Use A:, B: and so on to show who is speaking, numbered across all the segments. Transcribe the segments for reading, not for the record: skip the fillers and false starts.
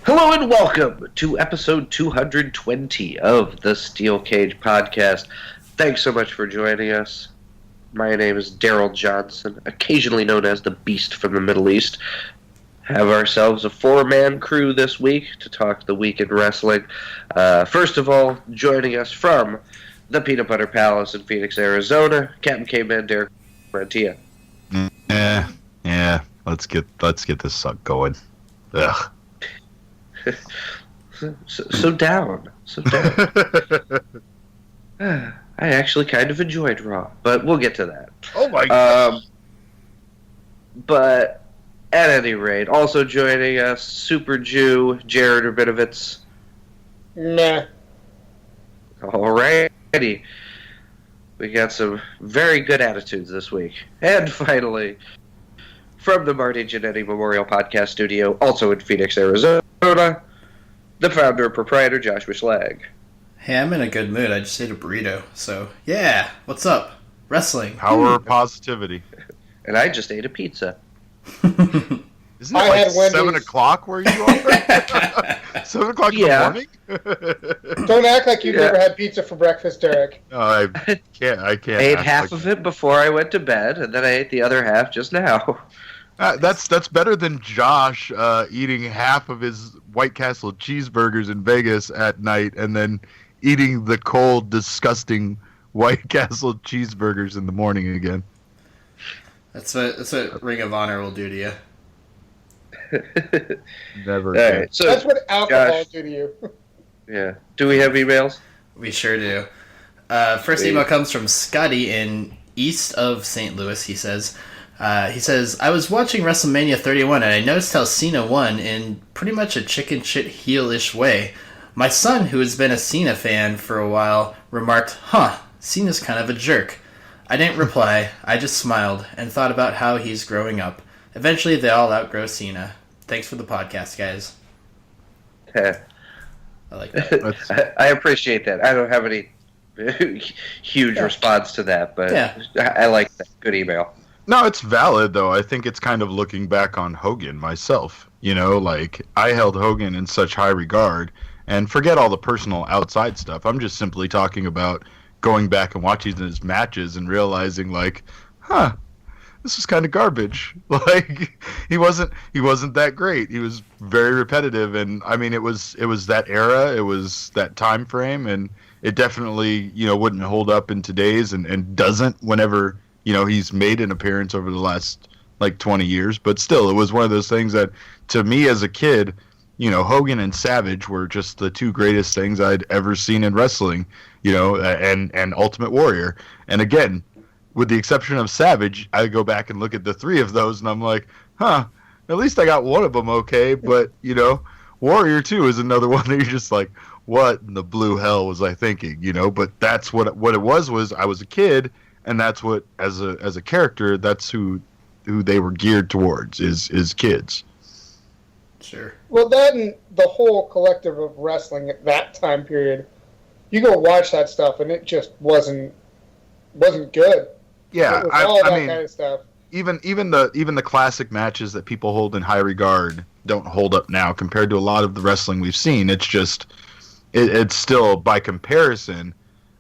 A: Hello and welcome to episode 220 of the Steel Cage Podcast. Thanks so much for joining us. My name is Darrell Johnson, occasionally known as the Beast from the Middle East. Have ourselves a four-man crew this week to talk the week in wrestling. First of all, joining us from the Peanut Butter Palace in Phoenix, Arizona, Captain Caveman Derek Rentia.
B: Yeah. Let's get this suck going. Ugh.
A: So down. I actually kind of enjoyed Raw, but we'll get to that.
B: Oh my god.
A: But at any rate, also joining us, Super Jew Jared Rabinovitz.
C: Nah.
A: Alrighty. We got some very good attitudes this week. And finally, from the Marty Jannetty Memorial Podcast Studio, also in Phoenix, Arizona, the founder and proprietor, Joshua Schlag.
D: Hey, I'm in a good mood. I just ate a burrito. So, yeah, what's up? Wrestling.
B: Power of positivity.
A: And I just ate a pizza.
B: Isn't it like 7 o'clock where you are? 7 o'clock in the morning?
C: Don't act like you've never had pizza for breakfast, Derek.
B: No, I can't. I
A: ate half of it before I went to bed, and then I ate the other half just now.
B: That's better than Josh eating half of his White Castle cheeseburgers in Vegas at night and then eating the cold, disgusting White Castle cheeseburgers in the morning again.
D: That's what Ring of Honor will do to you.
B: Never again.
A: Right, so
C: that's what alcohol
A: Josh,
C: do to you.
A: Yeah. Do we have emails?
D: We sure do. First email comes from Scotty in east of St. Louis. He says, I was watching WrestleMania 31 and I noticed how Cena won in pretty much a chicken shit heel-ish way. My son, who has been a Cena fan for a while, remarked, Cena's kind of a jerk. I didn't reply. I just smiled and thought about how he's growing up. Eventually, they all outgrow Cena. Thanks for the podcast, guys. I like that.
A: I appreciate that. I don't have any huge response to that, but I like that. Good email.
B: No, it's valid, though. I think it's kind of looking back on Hogan myself. You know, like, I held Hogan in such high regard, and forget all the personal outside stuff. I'm just simply talking about going back and watching his matches and realizing, like, this is kind of garbage. Like, he wasn't that great. He was very repetitive, and I mean, it was that era, it was that time frame, and it definitely, wouldn't hold up in today's, and doesn't whenever, he's made an appearance over the last like 20 years. But still, it was one of those things that, to me as a kid, Hogan and Savage were just the two greatest things I'd ever seen in wrestling, and Ultimate Warrior. And again, with the exception of Savage, I go back and look at the three of those, and I'm like, at least I got one of them okay. But, Warrior 2 is another one that you're just like, what in the blue hell was I thinking, But that's what it was I was a kid, and that's what, as a character, that's who they were geared towards, is kids.
D: Sure.
C: Well, that and the whole collective of wrestling at that time period, you go watch that stuff, and it just wasn't good.
B: Yeah,
C: I mean, kind of stuff.
B: Even the classic matches that people hold in high regard don't hold up now compared to a lot of the wrestling we've seen. It's just, it's still, by comparison,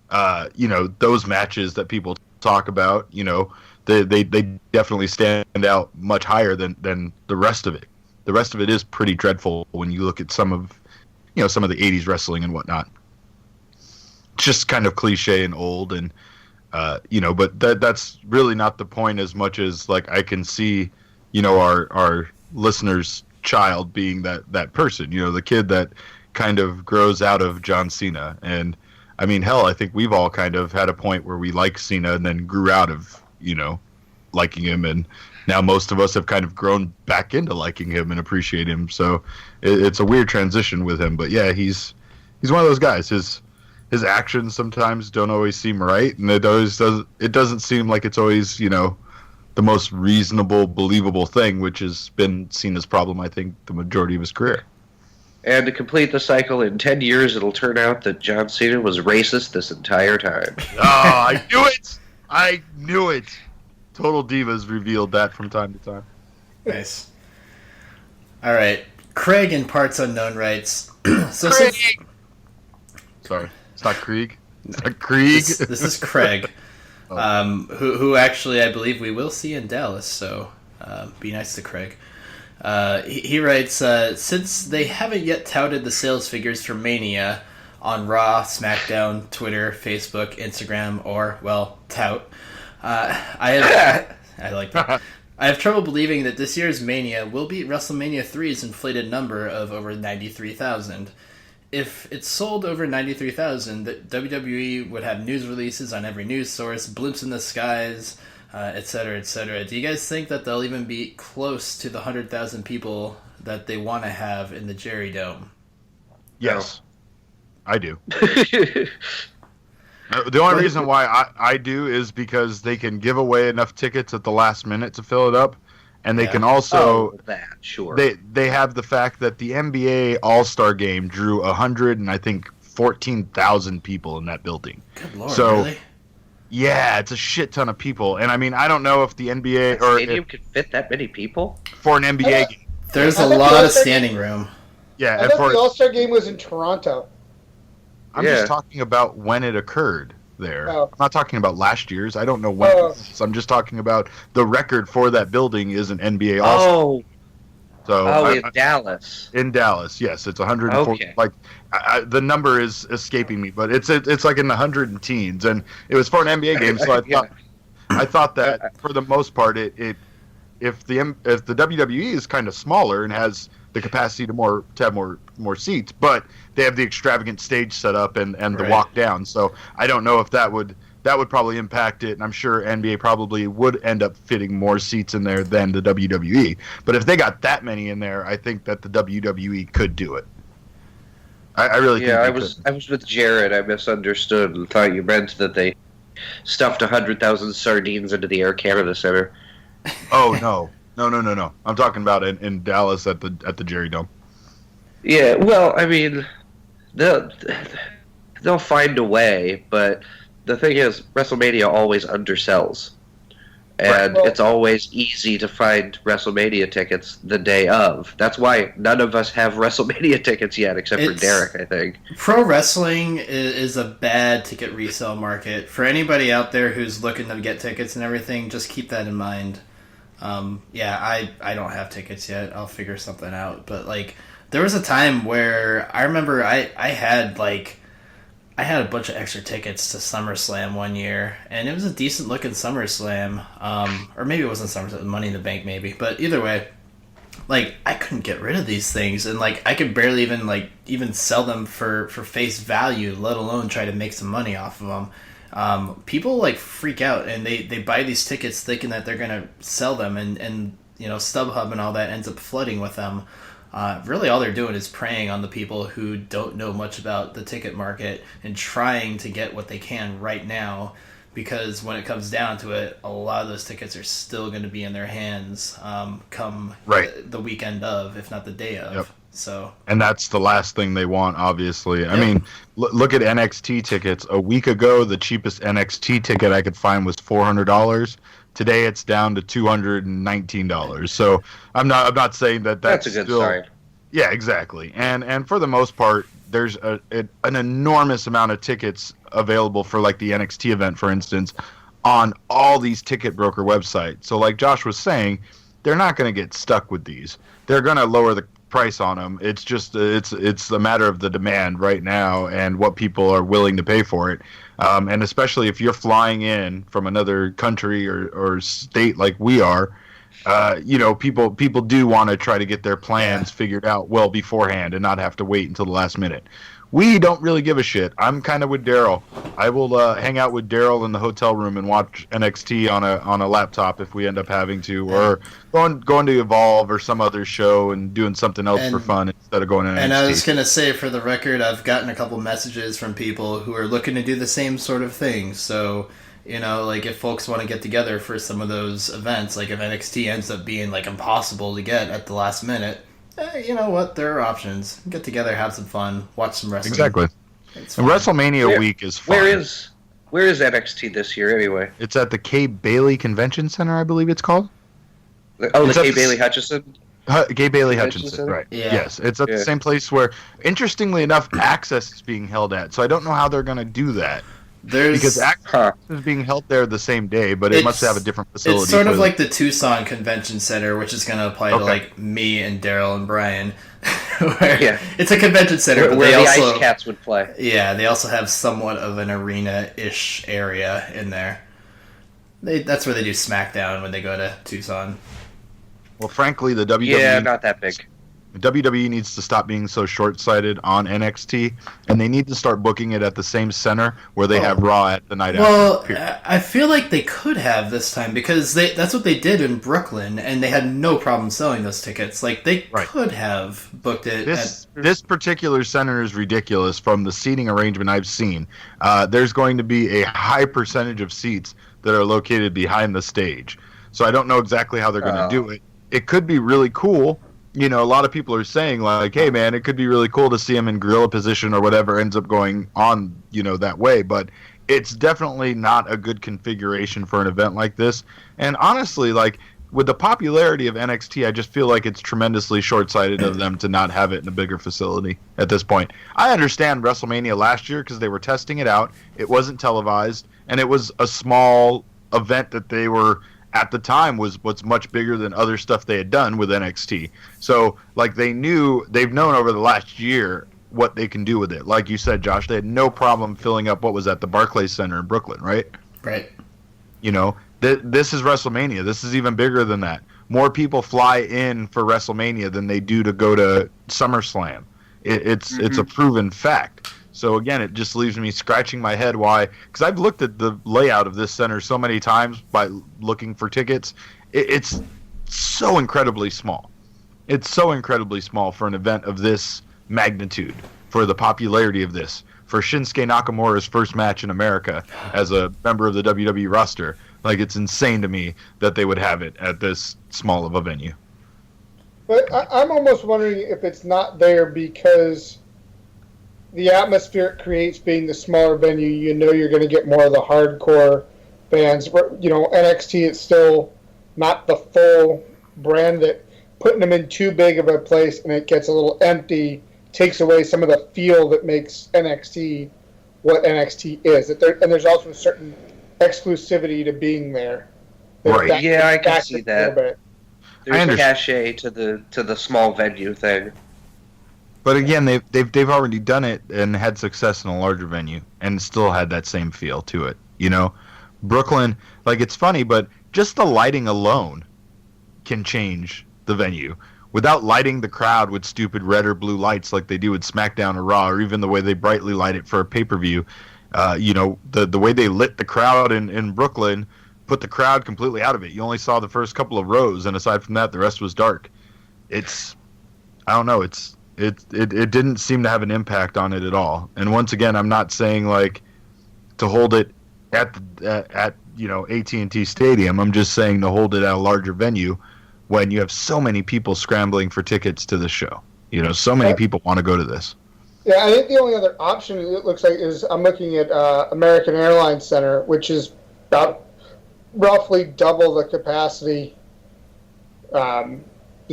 B: those matches that people talk about, they definitely stand out much higher than the rest of it. The rest of it is pretty dreadful when you look at some of the 80s wrestling and whatnot. It's just kind of cliche and old, and but that's really not the point as much as, like, I can see, our listener's child being that person, the kid that kind of grows out of John Cena. And I mean, hell, I think we've all kind of had a point where we liked Cena and then grew out of, liking him, and now most of us have kind of grown back into liking him and appreciate him. So it's a weird transition with him, but yeah, he's one of those guys. His actions sometimes don't always seem right, and it doesn't seem like it's always, the most reasonable, believable thing, which has been Cena's problem, I think, the majority of his career.
A: And to complete the cycle, in 10 years, it'll turn out that John Cena was racist this entire time.
B: Oh, I knew it! I knew it! Total Divas revealed that from time to time.
D: Nice. All right. Craig in Parts Unknown writes, so
C: Craig!
B: Sorry, it's not Krieg. It's not Krieg.
D: This is Craig, who actually I believe we will see in Dallas, so be nice to Craig. He writes, since they haven't yet touted the sales figures for Mania on Raw, SmackDown, Twitter, Facebook, Instagram, or, well, tout, I like that. I have trouble believing that this year's Mania will beat WrestleMania 3's inflated number of over 93,000. If it's sold over 93,000, the WWE would have news releases on every news source, blimps in the skies, etc., etc. Do you guys think that they'll even be close to the 100,000 people that they want to have in the Jerry Dome?
B: Yes, I do. The only reason why I do is because they can give away enough tickets at the last minute to fill it up, and they can also they have the fact that the NBA All-Star Game drew 14,000 people in that building.
D: Good Lord,
B: so,
D: really?
B: Yeah, it's a shit ton of people, and I mean I don't know if the NBA or
A: stadium could fit that many people
B: for an NBA game.
D: There's a lot of standing room.
B: Yeah,
C: I thought the All-Star Game was in Toronto.
B: I'm just talking about when it occurred there.
C: Oh.
B: I'm not talking about last year's. I don't know when. So I'm just talking about the record for that building is an NBA All-Star.
A: In Dallas.
B: In Dallas, yes, it's 140.
A: Okay.
B: Like the number is escaping me, but it's like in the hundred and teens, and it was for an NBA game. So I thought that for the most part, if the WWE is kind of smaller and has the capacity to have more seats, but they have the extravagant stage set up and the walk down. So I don't know if that would probably impact it, and I'm sure NBA probably would end up fitting more seats in there than the WWE. But if they got that many in there, I think that the WWE could do it. I really think
A: I was with Jared. I misunderstood and thought you meant that they stuffed 100,000 sardines into the Air Canada Center.
B: Oh no. No. I'm talking about in Dallas at the Jerry Dome.
A: Yeah, well, I mean, they'll find a way, but the thing is, WrestleMania always undersells. And it's always easy to find WrestleMania tickets the day of. That's why none of us have WrestleMania tickets yet, except for Derek, I think.
D: Pro wrestling is a bad ticket resale market. For anybody out there who's looking to get tickets and everything, just keep that in mind. I don't have tickets yet. I'll figure something out. But, there was a time where I remember I had a bunch of extra tickets to SummerSlam one year, and it was a decent looking SummerSlam. Or maybe it wasn't SummerSlam, Money in the Bank maybe. But either way, I couldn't get rid of these things, and I could barely even sell them for face value, let alone try to make some money off of them. People freak out, and they buy these tickets thinking that they're gonna sell them, and StubHub and all that ends up flooding with them. Really all they're doing is preying on the people who don't know much about the ticket market and trying to get what they can right now, because when it comes down to it, a lot of those tickets are still going to be in their hands come the weekend of, if not the day of.
B: Yep.
D: So,
B: and that's the last thing they want, obviously. Yep. I mean, look at NXT tickets. A week ago, the cheapest NXT ticket I could find was $400. Today, it's down to $219. So I'm not saying that's
A: a good
B: still,
A: sign.
B: Yeah, exactly. And for the most part, there's an enormous amount of tickets available for the NXT event, for instance, on all these ticket broker websites. So like Josh was saying, they're not going to get stuck with these. They're going to lower the price on them. It's just it's a matter of the demand right now and what people are willing to pay for it. And especially if you're flying in from another country or state like we are, people do want to try to get their plans figured out well beforehand and not have to wait until the last minute. We don't really give a shit. I'm kind of with Darrell. I will hang out with Darrell in the hotel room and watch NXT on a laptop if we end up having to, or going to Evolve or some other show and doing something else for fun instead of going to NXT.
D: And I was going to say, for the record, I've gotten a couple messages from people who are looking to do the same sort of thing. So, if folks want to get together for some of those events, if NXT ends up being impossible to get at the last minute, you know what? There are options. Get together, have some fun, watch some wrestling.
B: Exactly. And WrestleMania week is fun.
A: Where is NXT this year anyway?
B: It's at the Kay Bailey Convention Center, I believe it's called.
A: Oh, the Kay Bailey Hutchison?
B: Gay Bailey
A: Convention
B: Hutchinson,
A: Center?
B: right?
D: Yeah.
B: Yes, it's at the same place where, interestingly enough, Access is being held at. So I don't know how they're going to do that. Because Access is being held there the same day, but it must have a different facility.
D: It's sort of like the Tucson Convention Center, which is going to apply to
B: Okay.
D: like me and Darrell and Brian. Where it's a convention center, but
A: where
D: they
A: the
D: also,
A: Ice Cats would play.
D: Yeah, they also have somewhat of an arena-ish area in there. That's where they do SmackDown when they go to Tucson.
B: Well, frankly, the WWE...
A: Yeah, not that big.
B: WWE needs to stop being so short-sighted on NXT, and they need to start booking it at the same center where they have Raw at the night after.
D: Well, I feel like they could have this time because that's what they did in Brooklyn, and they had no problem selling those tickets. Like, they could have booked it.
B: This particular center is ridiculous from the seating arrangement I've seen. There's going to be a high percentage of seats that are located behind the stage. So I don't know exactly how they're going to do it. It could be really cool. You know, a lot of people are saying, like, hey, man, it could be really cool to see him in gorilla position or whatever ends up going on, you know, that way. But it's definitely not a good configuration for an event like this. And honestly, like, with the popularity of NXT, I just feel like it's tremendously short-sighted of them to not have it in a bigger facility at this point. I understand WrestleMania last year because they were testing it out. It wasn't televised, and it was a small event that they were... at the time was what's much bigger than other stuff they had done with NXT. So, like, they've known over the last year what they can do with it. Like you said, Josh, they had no problem filling up what was at the Barclays Center in Brooklyn, right?
D: Right.
B: You know, this is WrestleMania. This is even bigger than that. More people fly in for WrestleMania than they do to go to SummerSlam. It's a proven fact. So again, it just leaves me scratching my head why, because I've looked at the layout of this center so many times by looking for tickets. It's so incredibly small. It's so incredibly small for an event of this magnitude, for the popularity of this, for Shinsuke Nakamura's first match in America as a member of the WWE roster. Like, it's insane to me that they would have it at this small of a venue.
C: But I'm almost wondering if it's not there because the atmosphere it creates being the smaller venue, you know you're going to get more of the hardcore fans. You know, NXT is still not the full brand that putting them in too big of a place and it gets a little empty takes away some of the feel that makes NXT what NXT is. And there's also a certain exclusivity to being there.
B: Right.
A: Yeah, I can see that. There's
B: a
A: cachet to the small venue thing.
B: But again, they've already done it and had success in a larger venue and still had that same feel to it. You know, Brooklyn, like, it's funny, but just the lighting alone can change the venue. Without lighting the crowd with stupid red or blue lights like they do with SmackDown or Raw, or even the way they brightly light it for a pay-per-view, you know, the way they lit the crowd in Brooklyn put the crowd completely out of it. You only saw the first couple of rows, and aside from that, the rest was dark. I don't know, it didn't seem to have an impact on it at all. And once again, I'm not saying, like, to hold it at you know, AT&T Stadium. I'm just saying to hold it at a larger venue when you have so many people scrambling for tickets to the show. You know, so many people want to go to this.
C: Yeah, I think the only other option it looks like is I'm looking at American Airlines Center, which is about roughly double the capacity to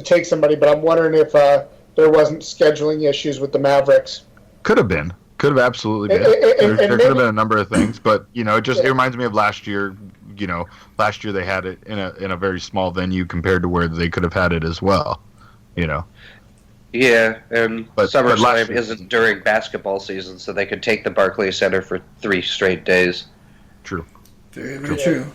C: take somebody. But I'm wondering if there wasn't scheduling issues with the Mavericks.
B: Could have been. Could have absolutely been. There could have been a number of things, but you know, it reminds me of last year. You know, last year they had it in a very small venue compared to where they could have had it as well. You know.
A: Yeah, and
B: But
A: SummerSlam isn't during basketball season, so they could take the Barclays Center for 3 straight days.
B: True.
D: Very, very true.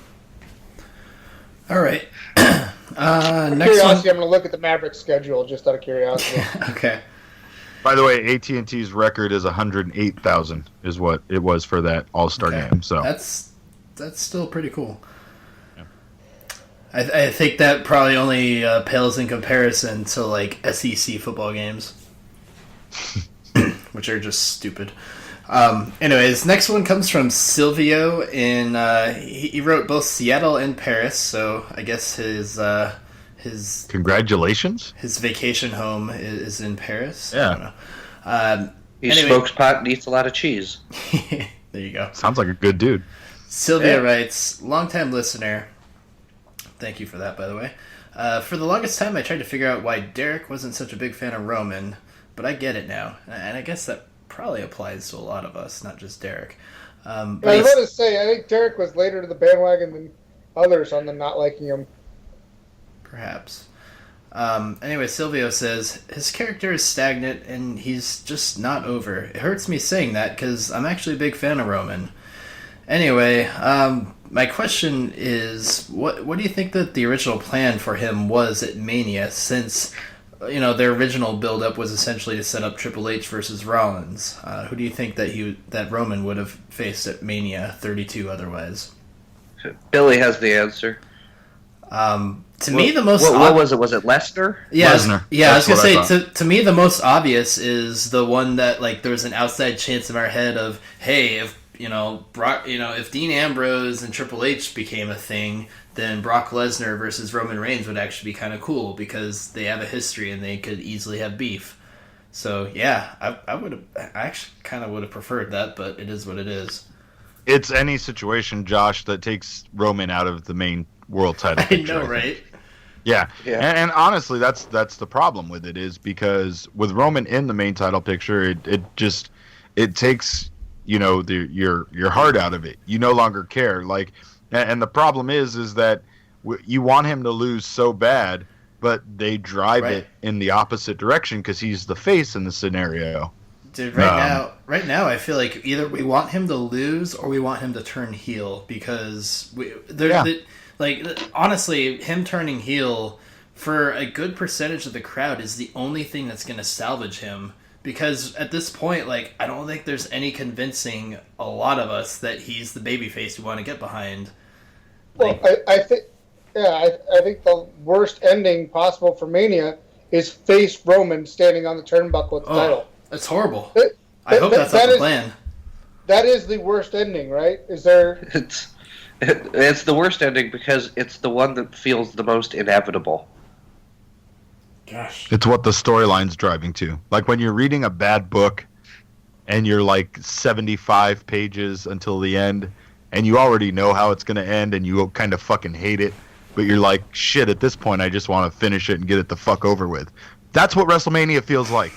D: All right. Next
C: Curiosity,
D: one.
C: I'm going to look at the Mavericks schedule just out of curiosity.
D: Okay.
B: By the way, AT&T's record is 108,000 is what it was for that All-Star game. So
D: that's still pretty cool. Yeah. I think that probably only pales in comparison to like SEC football games, which are just stupid. Anyways, next one comes from Silvio, and he wrote both Seattle and Paris. So I guess his
B: congratulations.
D: His vacation home is in Paris.
B: Yeah.
A: He smokes pot and eats a lot of cheese.
D: There you go.
B: Sounds like a good dude.
D: Sylvia writes, longtime listener. Thank you for that, by the way. For the longest time, I tried to figure out why Derek wasn't such a big fan of Roman, but I get it now. And I guess that probably applies to a lot of us, not just Derek.
C: I was about to say, I think Derek was later to the bandwagon than others on the not liking him.
D: Perhaps. Anyway, Silvio says, his character is stagnant and he's just not over. It hurts me saying that because I'm actually a big fan of Roman. Anyway, my question is, what do you think that the original plan for him was at Mania, since, their original build-up was essentially to set up Triple H versus Rollins? Who do you think that Roman would have faced at Mania 32 otherwise?
A: Billy has the answer.
D: To me, the most...
A: What was it? Was it Lesnar?
D: Yeah,
B: Lesnar.
D: Yeah, I was going to say, to me, the most obvious is the one that, there was an outside chance in our head of, hey, if if Dean Ambrose and Triple H became a thing, then Brock Lesnar versus Roman Reigns would actually be kind of cool because they have a history and they could easily have beef. So, yeah, I actually kind of would have preferred that, but it is what it is.
B: It's any situation, Josh, that takes Roman out of the main world title picture.
D: I know, right?
B: Yeah. And honestly, that's the problem with it, is because with Roman in the main title picture, it takes your heart out of it. You no longer care. And the problem is that you want him to lose so bad, but they drive it in the opposite direction because he's the face in the scenario.
D: Dude, right now, I feel like either we want him to lose or we want him to turn heel, because honestly, him turning heel for a good percentage of the crowd is the only thing that's going to salvage him. Because at this point, I don't think there's any convincing a lot of us that he's the babyface we want to get behind.
C: Well, I think the worst ending possible for Mania is face Roman standing on the turnbuckle with the title.
D: That's horrible. I hope that's not the plan.
C: That is the worst ending, right? Is there?
A: It's the worst ending because it's the one that feels the most inevitable.
D: Gosh.
B: It's what the storyline's driving to. Like when you're reading a bad book and you're 75 pages until the end and you already know how it's going to end and you kind of fucking hate it, but you're like, shit, at this point I just want to finish it and get it the fuck over with. That's what WrestleMania feels like.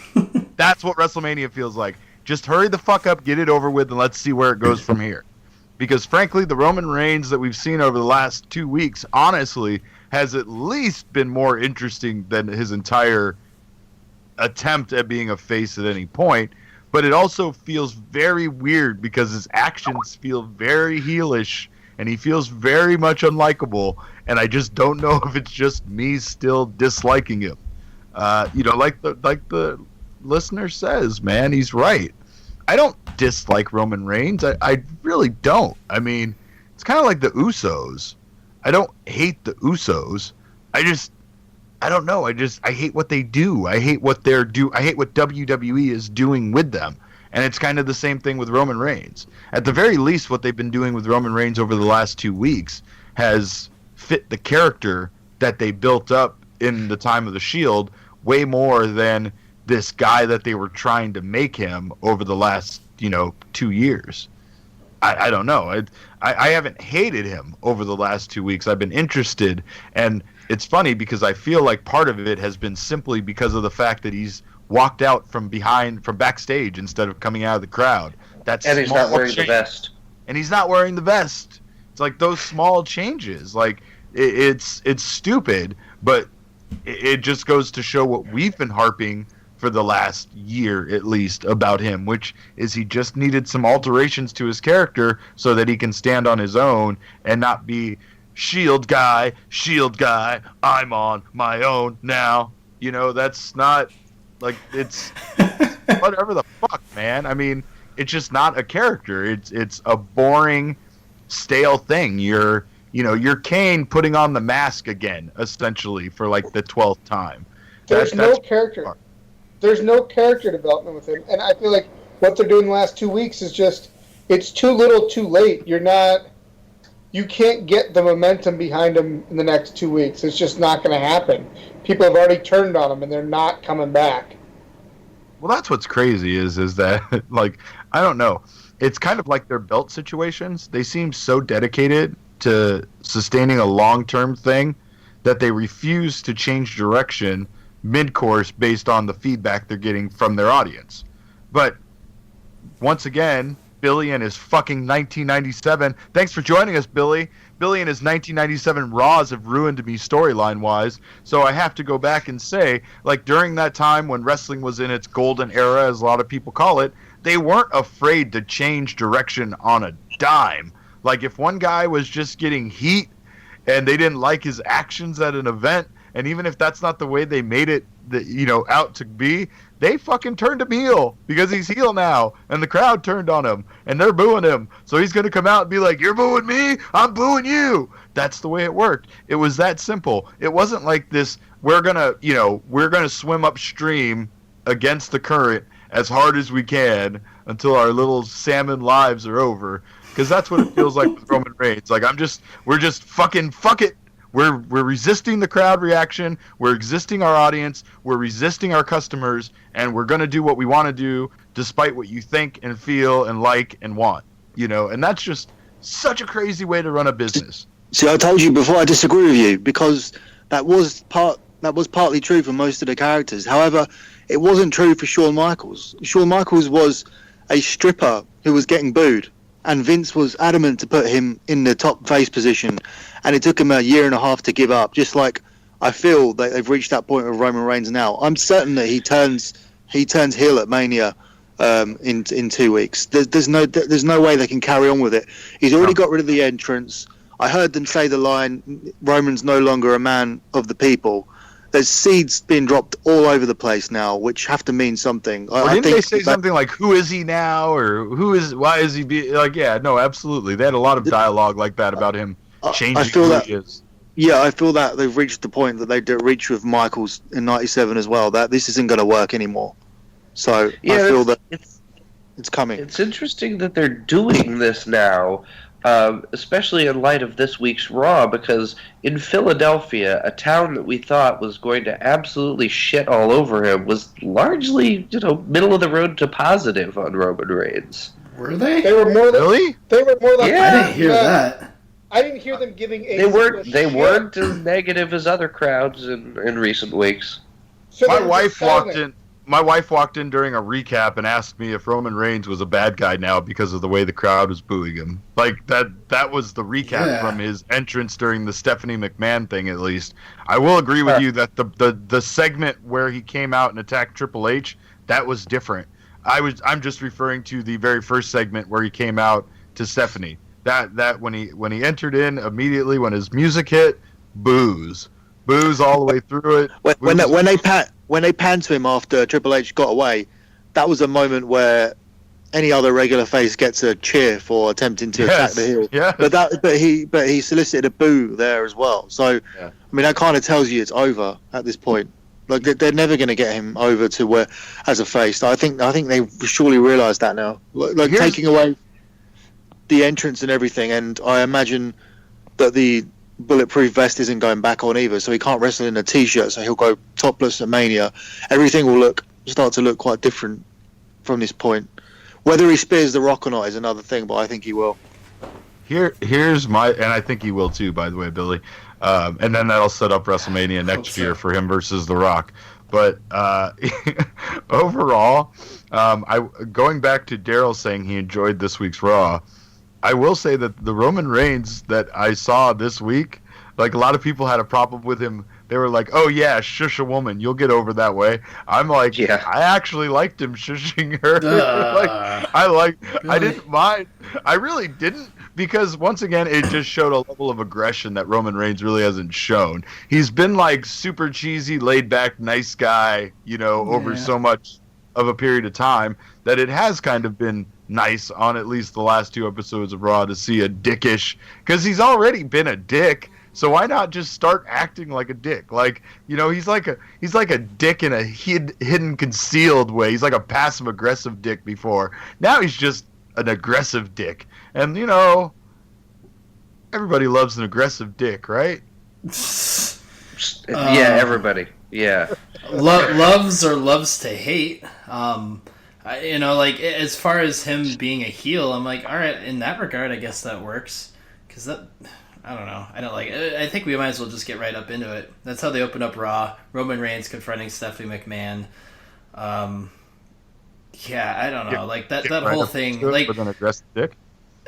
B: That's what WrestleMania feels like. Just hurry the fuck up, get it over with, and let's see where it goes from here. Because frankly, the Roman Reigns that we've seen over the last 2 weeks, honestly, has at least been more interesting than his entire attempt at being a face at any point. But it also feels very weird because his actions feel very heelish and he feels very much unlikable. And I just don't know if it's just me still disliking him. Like the listener says, man, he's right. I don't dislike Roman Reigns. I really don't. I mean, it's kind of like the Usos. I don't hate the Usos. I don't know. I hate what they do. I hate what I hate what WWE is doing with them. And it's kind of the same thing with Roman Reigns. At the very least, what they've been doing with Roman Reigns over the last 2 weeks has fit the character that they built up in the time of the Shield way more than this guy that they were trying to make him over the last, 2 years. I don't know. I haven't hated him over the last 2 weeks. I've been interested, and it's funny because I feel like part of it has been simply because of the fact that he's walked out from backstage instead of coming out of the crowd. And
A: he's not wearing the vest.
B: And he's not wearing the vest. It's like those small changes. Like it's stupid, but it just goes to show what we've been harping for the last year at least about him, which is he just needed some alterations to his character so that he can stand on his own and not be shield guy, I'm on my own now. That's not like it's whatever the fuck, man. I mean, it's just not a character. It's a boring, stale thing. You're Kane putting on the mask again, essentially, for like the 12th time.
C: There's no character. There's no character development with him, and I feel like what they're doing the last 2 weeks is just, it's too little, too late. You can't get the momentum behind him in the next 2 weeks. It's just not going to happen. People have already turned on him, and they're not coming back.
B: Well, that's what's crazy is that, like, I don't know. It's kind of like their belt situations. They seem so dedicated to sustaining a long-term thing that they refuse to change direction mid-course based on the feedback they're getting from their audience. But once again, Billi and his fucking 1997. Thanks for joining us, Billi. Billi and his 1997 Raws have ruined me storyline-wise, so I have to go back and say, like, during that time when wrestling was in its golden era, as a lot of people call it, they weren't afraid to change direction on a dime. Like, if one guy was just getting heat and they didn't like his actions at an event, and even if that's not the way they made it, out to be, they fucking turned him heel because he's heel now, and the crowd turned on him, and they're booing him. So he's going to come out and be like, "You're booing me, I'm booing you." That's the way it worked. It was that simple. It wasn't like this, we're going to swim upstream against the current as hard as we can until our little salmon lives are over. Because that's what it feels like with Roman Reigns. Like, we're just fucking fuck it. We're resisting the crowd reaction. We're resisting our audience. We're resisting our customers, and we're gonna do what we want to do, despite what you think and feel and like and want. And that's just such a crazy way to run a business.
E: See, I told you before I disagree with you because that was partly true for most of the characters. However, it wasn't true for Shawn Michaels. Shawn Michaels was a stripper who was getting booed, and Vince was adamant to put him in the top face position, and it took him a year and a half to give up. Just like I feel that they've reached that point with Roman Reigns now. I'm certain that he turns heel at Mania in 2 weeks. There's no way they can carry on with it. He's already got rid of the entrance. I heard them say the line, "Roman's no longer a man of the people." There's seeds being dropped all over the place now, which have to mean something.
B: Didn't they say something like, "Who is he now?" or "Why is he like?" Yeah, no, absolutely. They had a lot of dialogue like that about him changing who he is.
E: Yeah, I feel that they've reached the point that they reached with Michaels in '97 as well. That this isn't going to work anymore. So yeah, I feel that it's coming.
A: It's interesting that they're doing this now. Especially in light of this week's Raw, because in Philadelphia, a town that we thought was going to absolutely shit all over him was largely, middle of the road to positive on Roman Reigns.
D: Were they?
C: They were more than.
B: Really?
C: They were more than.
A: Yeah.
D: I didn't hear that.
C: I didn't hear them giving a.
A: They weren't as negative as other crowds in recent weeks.
C: So
B: My wife walked in during a recap and asked me if Roman Reigns was a bad guy now because of the way the crowd was booing him. Like, that was the recap from his entrance during the Stephanie McMahon thing, at least. I will agree with you that the segment where he came out and attacked Triple H, that was different. I'm just referring to the very first segment where he came out to Stephanie. That when he entered in immediately, when his music hit, boos all the way through it.
E: When they panned to him after Triple H got away, that was a moment where any other regular face gets a cheer for attempting to attack the heel.
B: Yes.
E: But he solicited a boo there as well. So I mean, that kind of tells you it's over at this point. Like, they're never going to get him over to where as a face. I think they surely realise that now. Like taking away the entrance and everything, and I imagine that the bulletproof vest isn't going back on either, so he can't wrestle in a t-shirt, so he'll go topless at Mania. Everything will start to look quite different from this point. Whether he spears The Rock or not is another thing, but I think he will.
B: Here's my, and I think he will too, by the way, Billi. And then that'll set up WrestleMania next year for him versus The Rock. But overall, going back to Darrell saying he enjoyed this week's Raw, I will say that the Roman Reigns that I saw this week, like, a lot of people had a problem with him. They were like, "Oh yeah, shush a woman, you'll get over that way." I'm like, yeah. I actually liked him shushing her. I didn't mind. I really didn't, because once again, it just showed a level of aggression that Roman Reigns really hasn't shown. He's been like super cheesy, laid back, nice guy, over so much of a period of time that it has kind of been nice on at least the last 2 episodes of Raw to see a dickish, because he's already been a dick, so why not just start acting like a dick? Like, he's like a dick in a hidden concealed way. He's like a passive aggressive dick before. Now he's just an aggressive dick, and everybody loves an aggressive dick, right?
A: Yeah, everybody. Yeah.
D: Loves or loves to hate. As far as him being a heel, I'm like, all right, in that regard, I guess that works. Because I don't know. I don't like it. I think we might as well just get right up into it. That's how they open up Raw. Roman Reigns confronting Stephanie McMahon. Yeah, I don't know. Like that
B: right
D: whole
B: up
D: thing.
B: to it
D: Like
B: with an aggressive dick.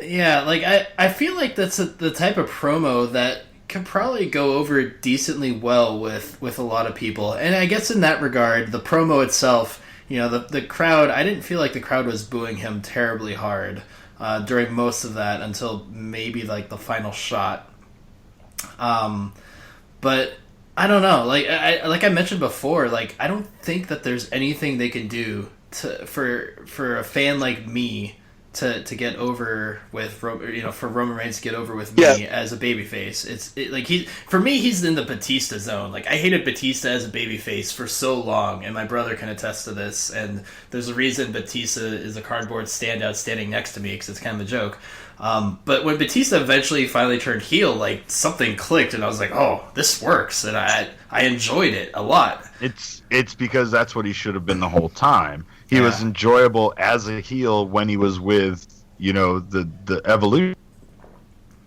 D: yeah, like I feel like that's the type of promo that could probably go over decently well with a lot of people. And I guess in that regard, the promo itself, you know, the crowd, I didn't feel like the crowd was booing him terribly hard during most of that until maybe like the final shot. But I don't know. Like I mentioned before, like I don't think that there's anything they can do for a fan like me to get over with, for Roman Reigns to get over with me as a babyface. Like for me, he's in the Batista zone. Like I hated Batista as a babyface for so long, and my brother can attest to this. And there's a reason Batista is a cardboard standout standing next to me because it's kind of a joke. But when Batista eventually finally turned heel, like something clicked, and I was like, "Oh, this works," and I enjoyed it a lot.
B: It's because that's what he should have been the whole time. He was enjoyable as a heel when he was with, the Evolution.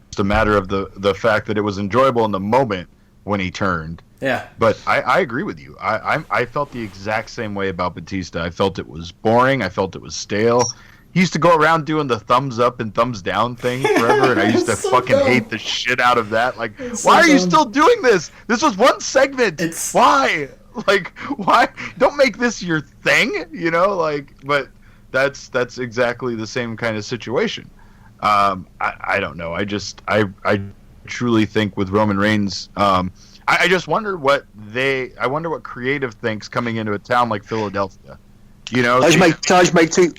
B: It's a matter of the fact that it was enjoyable in the moment when he turned.
D: Yeah.
B: But I agree with you. I felt the exact same way about Batista. I felt it was boring. I felt it was stale. He used to go around doing the thumbs up and thumbs down thing forever, and I used to
D: so
B: fucking
D: dumb.
B: hate the shit out of that. Like,
D: It's
B: why
D: so
B: are you
D: dumb.
B: still doing this? This was one segment. Why? Like, why? Don't make this your thing, but that's exactly the same kind of situation. I don't know. I truly think with Roman Reigns, I just wonder what creative thinks coming into a town like Philadelphia. Can
E: I just make two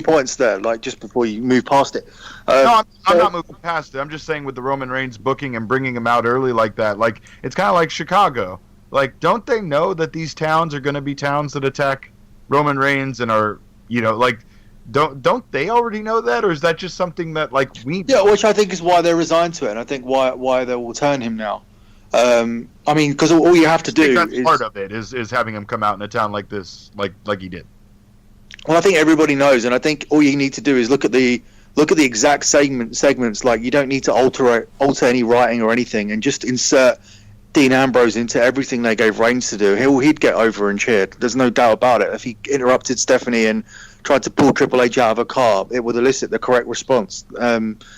E: points there, like just before you move past it?
B: No, I'm not moving past it. I'm just saying with the Roman Reigns booking and bringing him out early like that, like it's kind of like Chicago. Like, don't they know that these towns are going to be towns that attack Roman Reigns and are, don't they already know that, or is that just something that like we?
E: Yeah, which I think is why they're resigned to it, and I think why they will turn him now. I mean, because all you have to do
B: that's
E: is
B: part of it is having him come out in a town like this, like he did.
E: Well, I think everybody knows, and I think all you need to do is look at the exact segments. Like, you don't need to alter any writing or anything, and just insert Dean Ambrose into everything they gave Reigns to do. He'd get over and cheered. There's no doubt about it. If he interrupted Stephanie and tried to pull Triple H out of a car, it would elicit the correct response.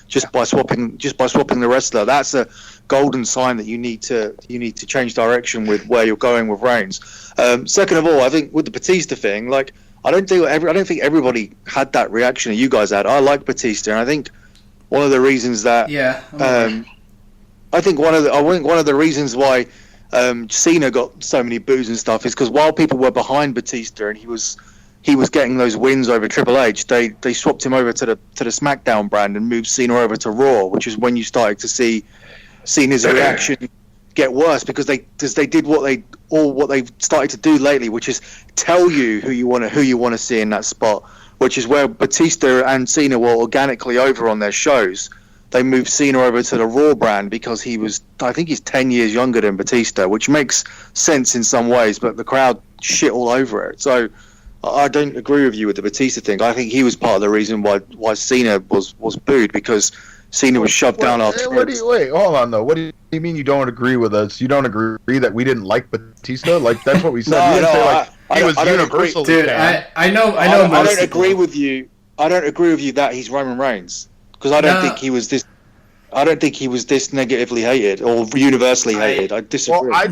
E: Just by swapping the wrestler, that's a golden sign that you need to change direction with where you're going with Reigns. Second of all, I think with the Batista thing, like, I don't think everybody had that reaction that you guys had. I like Batista, and I think one of the reasons that I think one of the reasons why Cena got so many boos and stuff is because while people were behind Batista and he was getting those wins over Triple H, they swapped him over to the SmackDown brand and moved Cena over to Raw, which is when you started to see Cena's reaction get worse because they did what they've started to do lately, which is tell you who you want to see in that spot, which is where Batista and Cena were organically over on their shows. They moved Cena over to the Raw brand because I think he's 10 years younger than Batista, which makes sense in some ways, but the crowd shit all over it. So I don't agree with you with the Batista thing. I think he was part of the reason why Cena was booed, because Cena was shoved down our throats.
B: Wait, hold on though. What do you mean you don't agree with us? You don't agree that we didn't like Batista? Like, that's what we said. We didn't say like he was universal.
D: Dude, I know.
E: I don't agree with you. I don't agree with you that he's Roman Reigns, because I don't think he was this. I don't think he was this negatively hated or universally hated. I disagree.
B: Well,
D: I'm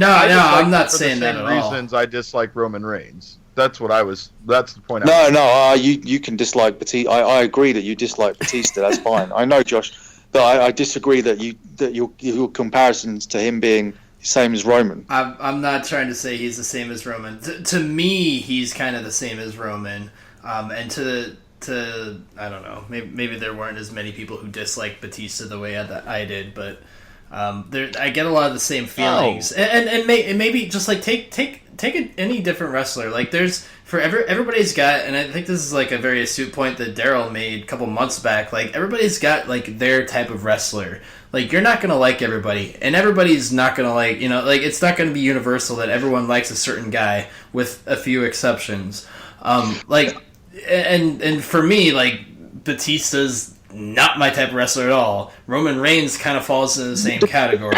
D: not saying that at all.
B: Reasons I dislike Roman Reigns. That's the point.
E: You can dislike Batista. I agree that you dislike Batista. That's fine. I know, Josh, but I disagree that your comparisons to him being the same as Roman.
D: I'm not trying to say he's the same as Roman. To me, he's kind of the same as Roman. And to I don't know, maybe there weren't as many people who disliked Batista the way I did, but I get a lot of the same feelings. And maybe just like take any different wrestler. Like, there's everybody's got, and I think this is like a very astute point that Darrell made a couple months back. Like, everybody's got like their type of wrestler. Like, you're not gonna like everybody, and everybody's not gonna like, like, it's not gonna be universal that everyone likes a certain guy, with a few exceptions. And for me, like, Batista's not my type of wrestler at all. Roman Reigns kind of falls in the same category.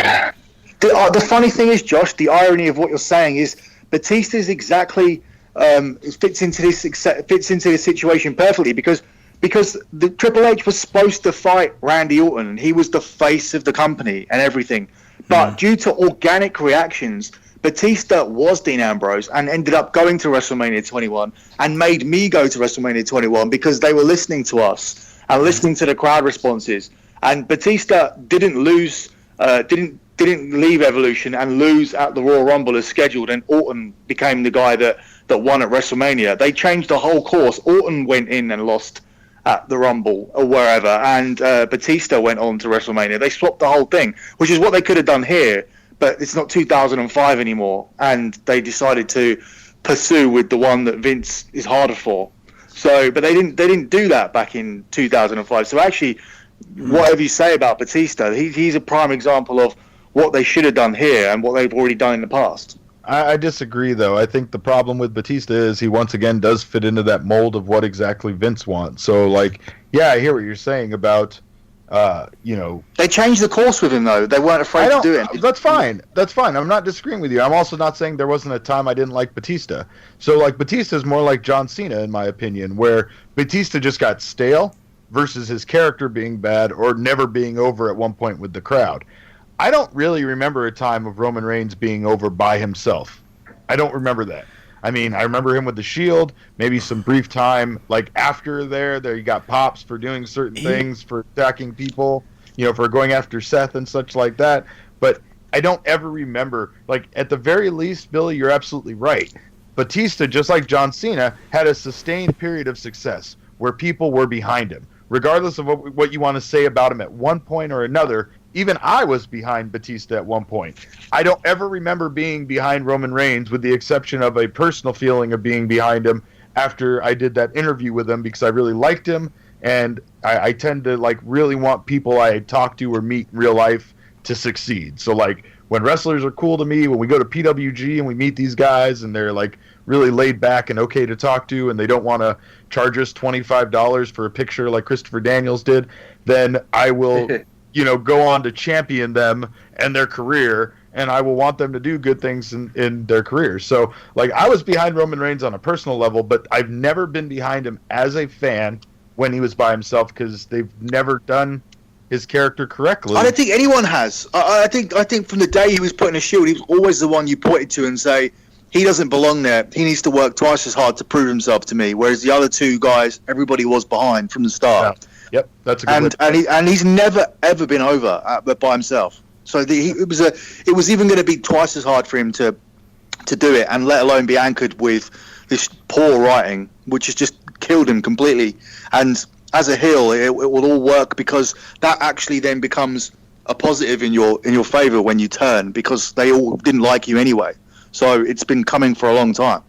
E: The funny thing is, Josh, the irony of what you're saying is Batista's exactly fits into this situation perfectly because the Triple H was supposed to fight Randy Orton. He was the face of the company and everything, but due to organic reactions, Batista was Dean Ambrose and ended up going to WrestleMania 21 and made me go to WrestleMania 21 because they were listening to us and listening to the crowd responses. And Batista didn't leave Evolution and lose at the Royal Rumble as scheduled, and Orton became the guy that won at WrestleMania. They changed the whole course. Orton went in and lost at the Rumble or wherever, and Batista went on to WrestleMania. They swapped the whole thing, which is what they could have done here, but it's not 2005 anymore, and they decided to pursue with the one that Vince is harder for. So, but they didn't do that back in 2005. So actually, whatever you say about Batista, he's a prime example of what they should have done here and what they've already done in the past.
B: I disagree, though. I think the problem with Batista is he once again does fit into that mold of what exactly Vince wants. So, like, yeah, I hear what you're saying about,
E: They changed the course with him, though. They weren't afraid to do it.
B: That's fine. That's fine. I'm not disagreeing with you. I'm also not saying there wasn't a time I didn't like Batista. So, like, Batista is more like John Cena, in my opinion, where Batista just got stale versus his character being bad or never being over at one point with the crowd. I don't really remember a time of Roman Reigns being over by himself. I don't remember that. I mean, I remember him with the Shield, maybe some brief time, like after there he got pops for doing certain things, for attacking people, for going after Seth and such like that. But I don't ever remember, like, at the very least, Billy, you're absolutely right. Batista, just like John Cena, had a sustained period of success where people were behind him. Regardless of what you want to say about him at one point or another, even I was behind Batista at one point. I don't ever remember being behind Roman Reigns, with the exception of a personal feeling of being behind him after I did that interview with him, because I really liked him, and I tend to, like, really want people I talk to or meet in real life to succeed. So, like, when wrestlers are cool to me, when we go to PWG and we meet these guys and they're, like, really laid back and okay to talk to, and they don't want to charge us $25 for a picture like Christopher Daniels did, then I will go on to champion them and their career, and I will want them to do good things in their career. So, like, I was behind Roman Reigns on a personal level, but I've never been behind him as a fan when he was by himself, because they've never done his character correctly.
E: I don't think anyone has. I think from the day he was put in a Shield, he was always the one you pointed to and say, he doesn't belong there. He needs to work twice as hard to prove himself to me. Whereas the other two guys, everybody was behind from the start.
B: Yeah. Yep, that's a good
E: one. And he's never ever been over by himself. So it was even going to be twice as hard for him to do it, and let alone be anchored with this poor writing, which has just killed him completely. And as a heel, it will all work, because that actually then becomes a positive in your favor when you turn, because they all didn't like you anyway. So it's been coming for a long time.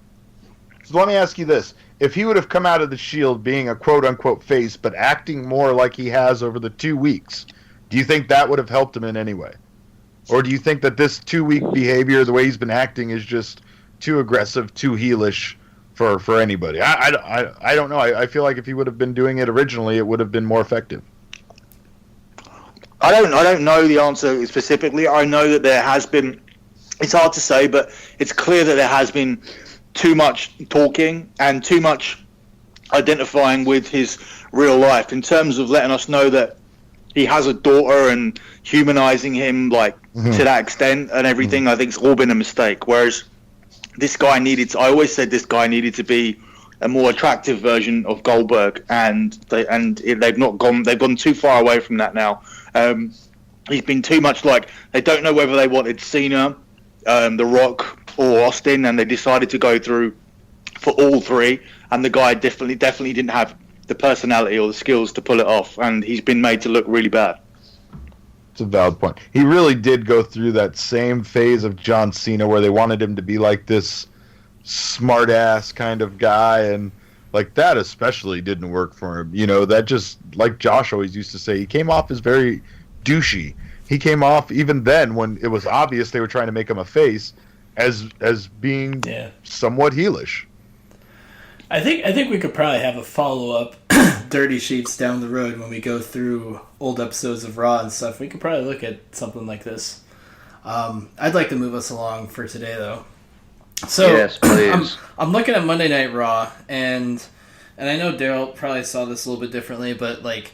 B: So let me ask you this. If he would have come out of the Shield being a quote-unquote face, but acting more like he has over the 2 weeks, do you think that would have helped him in any way? Or do you think that this 2-week behavior, the way he's been acting, is just too aggressive, too heelish for anybody? I don't know. I feel like if he would have been doing it originally, it would have been more effective.
E: I don't know the answer specifically. I know that there has been... It's hard to say, but it's clear that there has been too much talking and too much identifying with his real life, in terms of letting us know that he has a daughter and humanizing him, like, to that extent and everything. I think it's all been a mistake. Whereas this guy I always said this guy needed to be a more attractive version of Goldberg, and they've gone too far away from that now. He's been too much like, they don't know whether they wanted Cena, The Rock, or Austin, and they decided to go through for all three, and the guy definitely didn't have the personality or the skills to pull it off, and he's been made to look really bad.
B: It's a valid point. He really did go through that same phase of John Cena where they wanted him to be like this smart-ass kind of guy, and like that especially didn't work for him. That just, like Josh always used to say, he came off as very douchey. He came off, even then, when it was obvious they were trying to make him a face, as being somewhat heelish.
D: I think we could probably have a follow-up dirty sheets down the road when we go through old episodes of Raw and stuff, we could probably look at something like this. I'd like to move us along for today, though. So
A: yes, please.
D: I'm looking at Monday Night Raw, and I know Darrell probably saw this a little bit differently, but like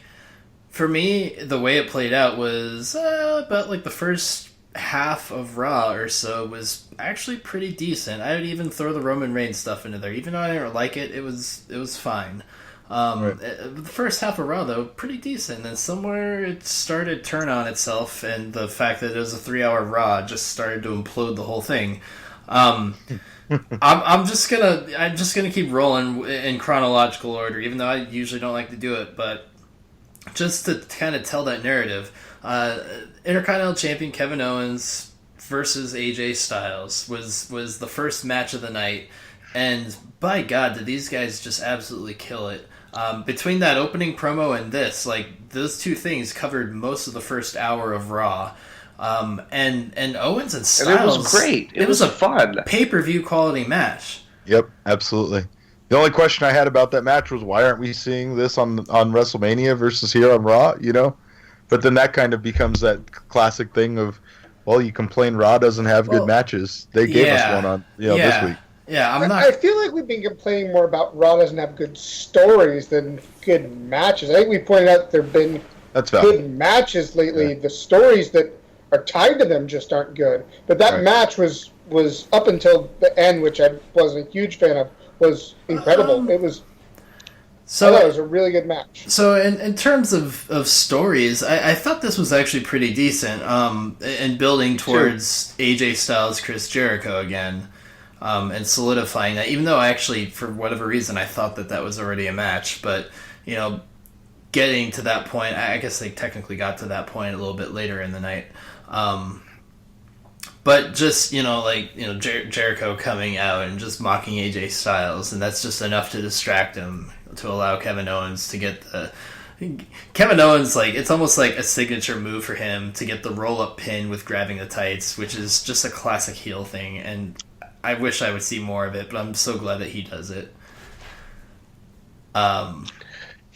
D: for me, the way it played out was about like the first half of Raw or so was actually pretty decent. I would even throw the Roman Reigns stuff into there, even though I didn't like it. It was fine.
B: Right.
D: The first half of Raw, though, pretty decent. And then somewhere it started to turn on itself, and the fact that it was a 3-hour Raw just started to implode the whole thing. I'm just gonna keep rolling in chronological order, even though I usually don't like to do it, but just to kind of tell that narrative. Intercontinental Champion Kevin Owens versus AJ Styles was the first match of the night, and by God, did these guys just absolutely kill it. Between that opening promo and this, like, those two things covered most of the first hour of Raw. And Owens and Styles...
A: And it was great. It was a fun
D: pay-per-view quality match.
B: Yep, absolutely. The only question I had about that match was, why aren't we seeing this on WrestleMania versus here on Raw, you know? But then that kind of becomes that classic thing of, well, you complain Raw doesn't have good matches. They gave us one on this week.
D: Yeah,
C: I feel like we've been complaining more about Raw doesn't have good stories than good matches. I think we pointed out there have been good matches lately. Yeah. The stories that are tied to them just aren't good. But that match was up until the end, which I wasn't a huge fan of, was incredible. I thought it was a really good match.
D: So in terms of stories, I thought this was actually pretty decent in building towards AJ Styles, Chris Jericho again, and solidifying that, even though I actually, for whatever reason, I thought that was already a match. But, you know, getting to that point, I guess they technically got to that point a little bit later in the night. But just, Jericho coming out and just mocking AJ Styles, and that's just enough to distract him, to allow Kevin Owens to get the... Kevin Owens, like, it's almost like a signature move for him to get the roll-up pin with grabbing the tights, which is just a classic heel thing, and I wish I would see more of it, but I'm so glad that he does it. But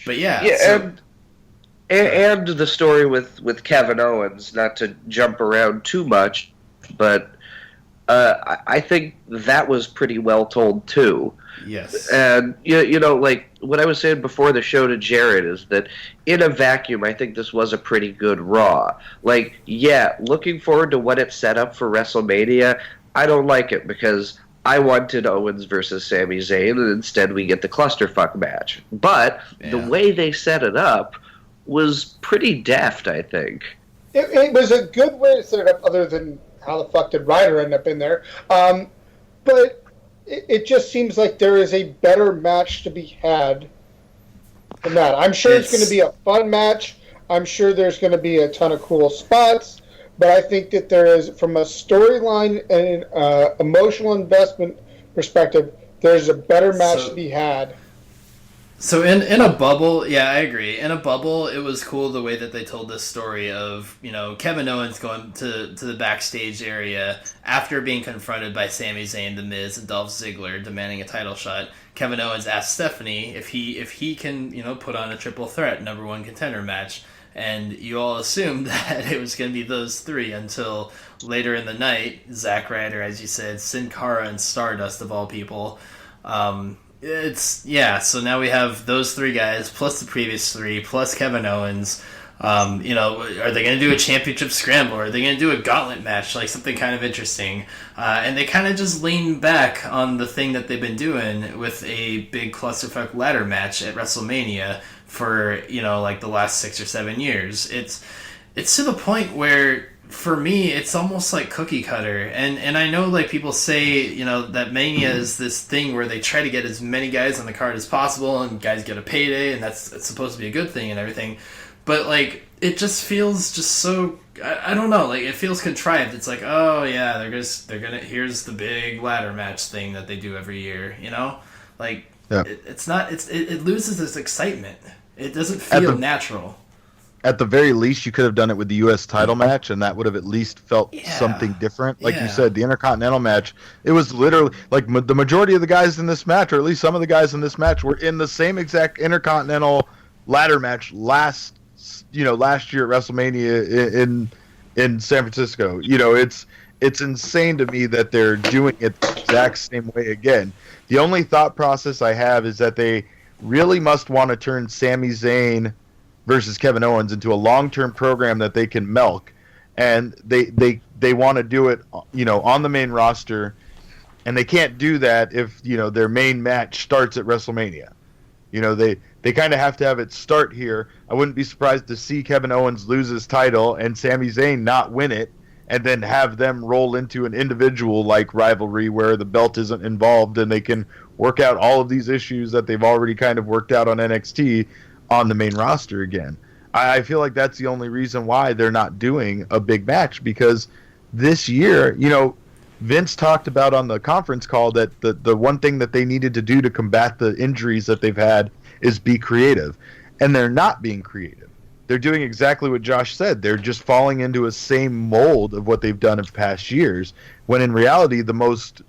D: yeah.
A: Yeah, and the story with Kevin Owens, not to jump around too much, but I think that was pretty well told too.
D: Yes.
A: And like what I was saying before the show to Jared is that in a vacuum, I think this was a pretty good Raw. Like, yeah, looking forward to what it set up for WrestleMania, I don't like it because I wanted Owens versus Sami Zayn, and instead we get the clusterfuck match. But the way they set it up was pretty deft, I think.
C: It was a good way to set it up, other than how the fuck did Ryder end up in there. But it just seems like there is a better match to be had than that. I'm sure it's going to be a fun match. I'm sure there's going to be a ton of cool spots. But I think that there is, from a storyline and emotional investment perspective, there's a better match to be had.
D: So in a bubble, yeah, I agree. In a bubble, it was cool the way that they told this story of, Kevin Owens going to the backstage area after being confronted by Sami Zayn, The Miz, and Dolph Ziggler demanding a title shot. Kevin Owens asked Stephanie if he can, put on a triple threat number one contender match. And you all assumed that it was going to be those three until later in the night, Zack Ryder, as you said, Sin Cara, and Stardust, of all people. So now we have those three guys, plus the previous three, plus Kevin Owens. Are they going to do a championship scramble? Or are they going to do a gauntlet match, like something kind of interesting? And they kind of just lean back on the thing that they've been doing with a big clusterfuck ladder match at WrestleMania for, like the last 6 or 7 years. It's to the point where, for me, it's almost like cookie cutter. And I know, like, people say, that Mania is this thing where they try to get as many guys on the card as possible, and guys get a payday, and it's supposed to be a good thing and everything. But, like, it just feels just so... I don't know, like, it feels contrived. It's like, oh, yeah, they're gonna... Here's the big ladder match thing that they do every year, Like, yeah. It loses its excitement. It doesn't feel natural.
B: At the very least, you could have done it with the U.S. title match, and that would have at least felt something different. Like you said, the Intercontinental match, it was literally, like, the majority of the guys in this match, or at least some of the guys in this match, were in the same exact Intercontinental ladder match last year at WrestleMania in San Francisco. It's insane to me that they're doing it the exact same way again. The only thought process I have is that they really must want to turn Sami Zayn versus Kevin Owens into a long-term program that they can milk, and they want to do it, on the main roster, and they can't do that if their main match starts at WrestleMania. They kind of have to have it start here. I wouldn't be surprised to see Kevin Owens lose his title and Sami Zayn not win it, and then have them roll into an individual-like rivalry where the belt isn't involved and they can work out all of these issues that they've already kind of worked out on NXT on the main roster again. I feel like that's the only reason why they're not doing a big match, because this year, Vince talked about on the conference call that the one thing that they needed to do to combat the injuries that they've had is be creative. And they're not being creative. They're doing exactly what Josh said. They're just falling into a same mold of what they've done in past years, when in reality the most,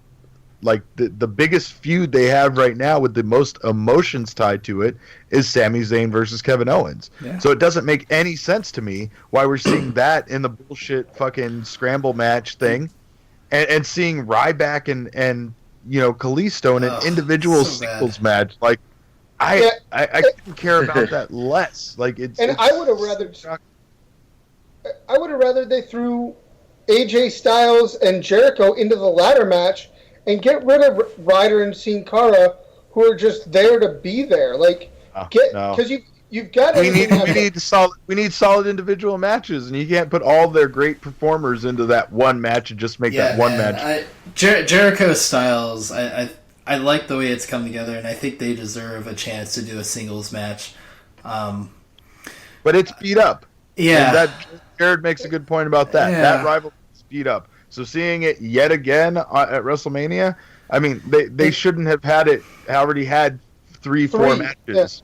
B: the biggest feud they have right now with the most emotions tied to it is Sami Zayn versus Kevin Owens. Yeah. So it doesn't make any sense to me why we're seeing that in the bullshit fucking scramble match thing, and seeing Ryback and Kalisto in an individual singles match. I couldn't care about that less.
C: I would have rather they threw AJ Styles and Jericho into the ladder match and get rid of Ryder and Sin Cara, who are just there to be there. Because you've got
B: we need solid individual matches, and you can't put all their great performers into that one match and just make that one match.
D: Jericho Styles, I like the way it's come together, and I think they deserve a chance to do a singles match.
B: But it's beat up. Yeah. And Jared makes a good point about that. Yeah. That rivalry is beat up. So seeing it yet again at WrestleMania, I mean, they shouldn't have already had 3-4 matches.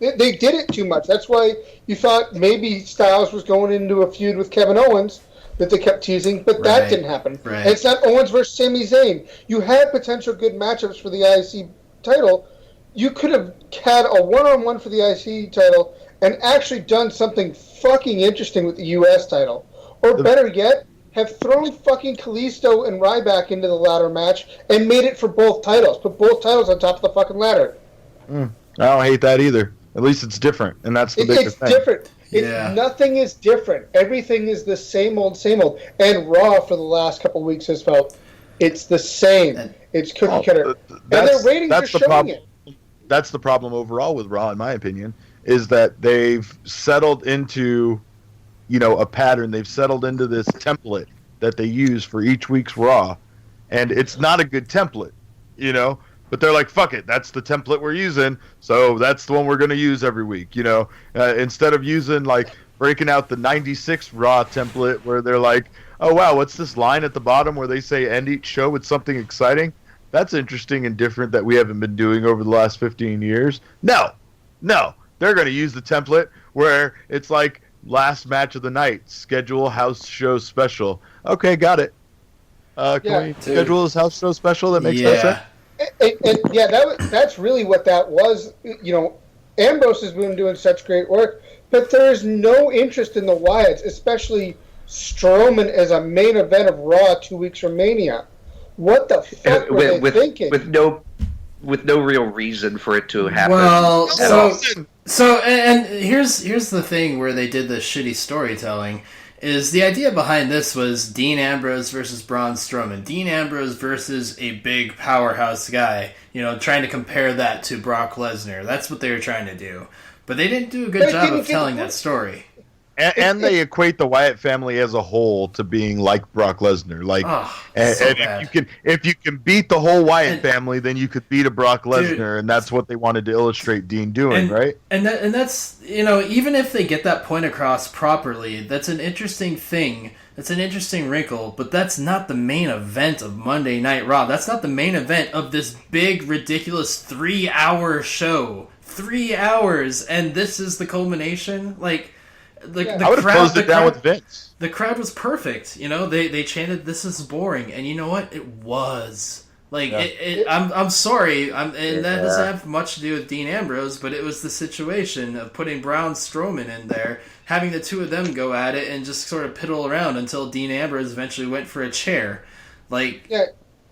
C: Yeah. They did it too much. That's why you thought maybe Styles was going into a feud with Kevin Owens that they kept teasing, but that didn't happen.
D: Right.
C: And it's not Owens versus Sami Zayn. You had potential good matchups for the IC title. You could have had a one-on-one for the IC title and actually done something fucking interesting with the US title. Or better yet, have thrown fucking Kalisto and Ryback into the ladder match and made it for both titles. Put both titles on top of the fucking ladder.
B: I don't hate that either. At least it's different, and that's the biggest thing.
C: It's different. Nothing is different. Everything is the same old, same old. And Raw for the last couple of weeks has felt it's the same. It's cookie cutter. And their ratings are showing it.
B: That's the problem overall with Raw, in my opinion, is that they've settled into, a pattern. They've settled into this template that they use for each week's Raw, and it's not a good template, But they're like, fuck it, that's the template we're using, so that's the one we're going to use every week, Instead of using, breaking out the 96 Raw template where they're like, oh, wow, what's this line at the bottom where they say end each show with something exciting? That's interesting and different that we haven't been doing over the last 15 years. No. They're going to use the template where it's like last match of the night, schedule house show special. Okay, got it. Can we schedule this house show special? That makes no sense.
C: That's really what that was. Ambrose has been doing such great work, but there is no interest in the Wyatts, especially Strowman as a main event of Raw 2 weeks from Mania. What the fuck were they thinking?
A: With no real reason for it to happen.
D: Well, so here's the thing where they did the shitty storytelling. Is the idea behind this was Dean Ambrose versus Braun Strowman. Dean Ambrose versus a big powerhouse guy. Trying to compare that to Brock Lesnar. That's what they were trying to do. But they didn't do a good job of telling that story.
B: And they equate the Wyatt family as a whole to being like Brock Lesnar. If you can beat the whole Wyatt family, then you could beat a Brock Lesnar, and that's what they wanted to illustrate Dean doing, right?
D: And that's even if they get that point across properly, that's an interesting thing. That's an interesting wrinkle, but that's not the main event of Monday Night Raw. That's not the main event of this big, ridiculous 3-hour show. 3 hours, and this is the culmination.
B: I would have closed it down with Vince.
D: The crowd was perfect. They chanted, "This is boring," and you know what? It was. Like,
B: Yeah.
D: I'm sorry, and that doesn't have much to do with Dean Ambrose, but it was the situation of putting Braun Strowman in there, having the two of them go at it, and just sort of piddle around until Dean Ambrose eventually went for a chair. Like,
C: Yeah.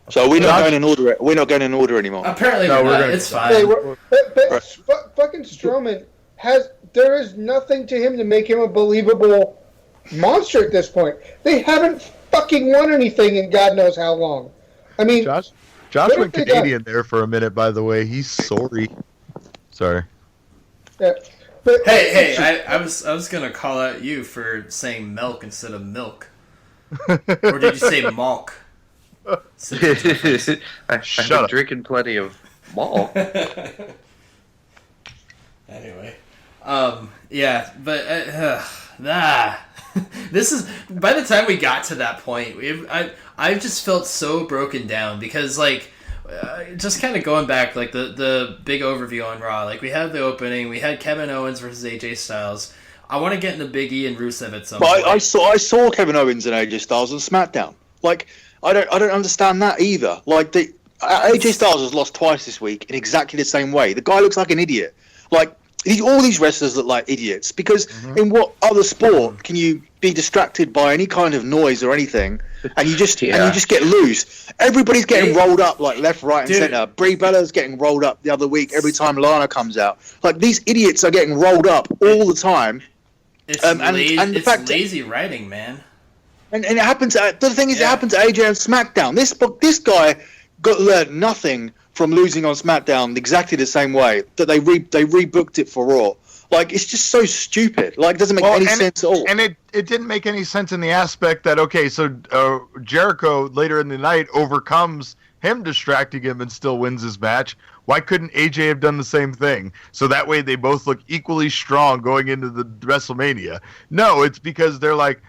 E: So we're not going in order. We're not going in order anymore.
D: Apparently
B: No,
D: we're
B: we're
D: not.
B: gonna-
D: It's fine.
C: But fucking Strowman there is nothing to him to make him a believable monster at this point. They haven't fucking won anything in God knows how long. I mean,
B: Josh
C: what
B: went
C: have they
B: Canadian there for a minute, by the way. He's sorry. Sorry.
C: yeah, but
D: Hey, I was gonna call out you for saying milk instead of milk. Or did you say malk?
A: I've
B: Shut
A: been
B: up.
A: drinking plenty of malt.
D: Anyway, yeah, but this is by the time we got to that point, I've just felt so broken down because like just kind of going back like the big overview on Raw, like we had the opening, we had Kevin Owens versus AJ Styles. I want to get into Big E and Rusev at some point.
E: But I saw Kevin Owens and AJ Styles on SmackDown. Like I don't understand that either. Like AJ Styles has lost twice this week in exactly the same way. The guy looks like an idiot. Like all these wrestlers look like idiots because in what other sport can you be distracted by any kind of noise or anything and you just get loose? Everybody's getting rolled up like left, right, and center. Brie Bella's getting rolled up the other week every time Lana comes out. Like these idiots are getting rolled up all the time.
D: It's,
E: the
D: it's
E: fact
D: lazy writing, man.
E: And it happens. The thing is, it happened to AJ on SmackDown. This guy learned nothing from losing on SmackDown exactly the same way that they rebooked it for Raw. Like it's just so stupid. Like it doesn't make any sense at all.
B: And it didn't make any sense in the aspect that so Jericho later in the night overcomes him distracting him and still wins his match. Why couldn't AJ have done the same thing? So that way they both look equally strong going into the WrestleMania. No, it's because they're like,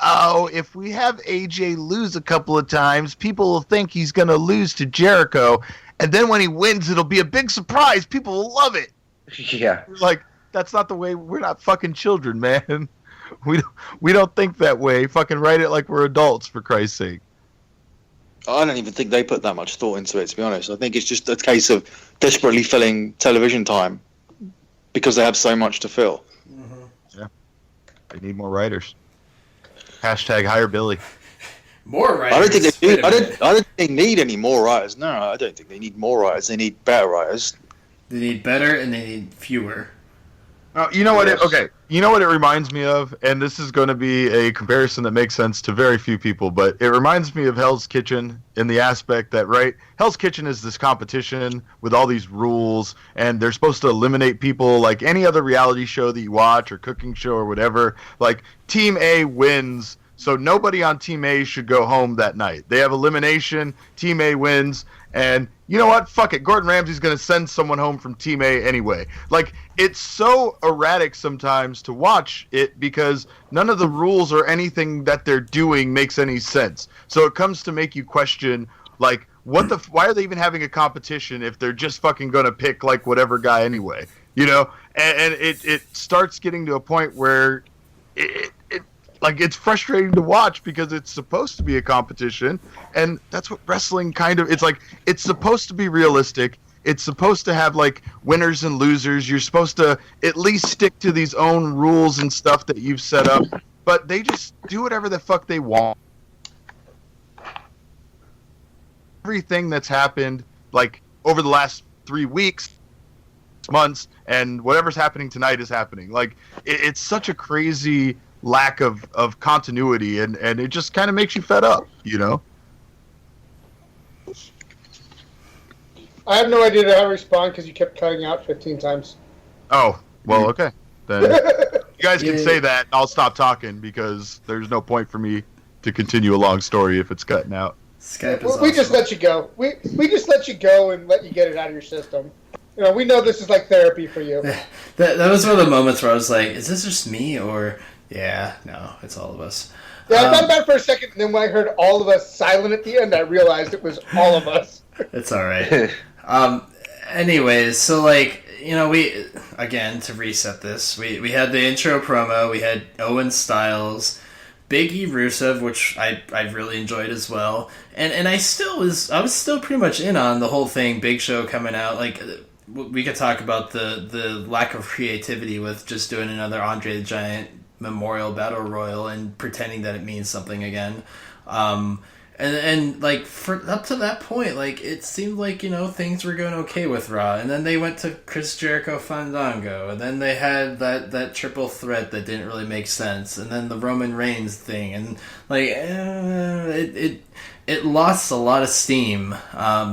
B: oh, if we have AJ lose a couple of times, people will think he's going to lose to Jericho. And then when he wins, it'll be a big surprise. People will love it.
A: Yeah.
B: Like, that's not the way. We're not fucking children, man. We don't think that way. Fucking write it like we're adults, for Christ's sake.
E: I don't even think they put that much thought into it, to be honest. I think it's just a case of desperately filling television time because they have so much to fill.
B: Yeah. They need more writers. Hashtag hire Billy.
D: More writers.
E: I don't think they do.
D: Wait a minute.
E: I don't think they need any more writers. No, I don't think they need more writers. They need better writers.
D: They need better and they need fewer.
B: You know what? You know what it reminds me of, and this is going to be a comparison that makes sense to very few people, but it reminds me of Hell's Kitchen in the aspect that, right, Hell's Kitchen is this competition with all these rules, and they're supposed to eliminate people like any other reality show that you watch or cooking show or whatever. Like, Team A wins, so nobody on Team A should go home that night. They have elimination, Team A wins, and you know what? Fuck it. Gordon Ramsay's going to send someone home from Team A anyway. Like, it's so erratic sometimes to watch it because none of the rules or anything that they're doing makes any sense. So it comes to make you question, like, why are they even having a competition if they're just fucking going to pick, like, whatever guy anyway? You know? And it starts getting to a point where it's frustrating to watch because it's supposed to be a competition, and that's what wrestling kind of, it's supposed to be realistic. It's supposed to have like winners and losers. You're supposed to at least stick to these own rules and stuff that you've set up, but they just do whatever the fuck they want. Everything that's happened like over the last 3 weeks, months, and whatever's happening tonight is happening. Like it's such a crazy lack of continuity, and it just kind of makes you fed up, you know?
C: I have no idea how to respond because you kept cutting out 15 times.
B: Oh, well, okay. Then you guys can say that, and I'll stop talking because there's no point for me to continue a long story if it's cutting out.
D: Skype is
C: We just
D: awesome.
C: let you go. We just let you go and let you get it out of your system. You know, we know this is like therapy for you.
D: That was one of the moments where I was like, is this just me or... Yeah, no, it's all of us.
C: Yeah, I thought about it for a second, and then when I heard all of us silent at the end, I realized it was all of us.
D: It's all right. Anyways, so like, you know, we, again, to reset this, we had the intro promo, we had Owen Styles, Big E Rusev, which I really enjoyed as well, and I was still pretty much in on the whole thing. Big Show coming out, like we could talk about the lack of creativity with just doing another Andre the Giant Memorial Battle Royal and pretending that it means something again. And like for up to that point, like it seemed like, you know, things were going okay with Raw, and then they went to Chris Jericho Fandango, and then they had that triple threat that didn't really make sense, and then the Roman Reigns thing, and like it lost a lot of steam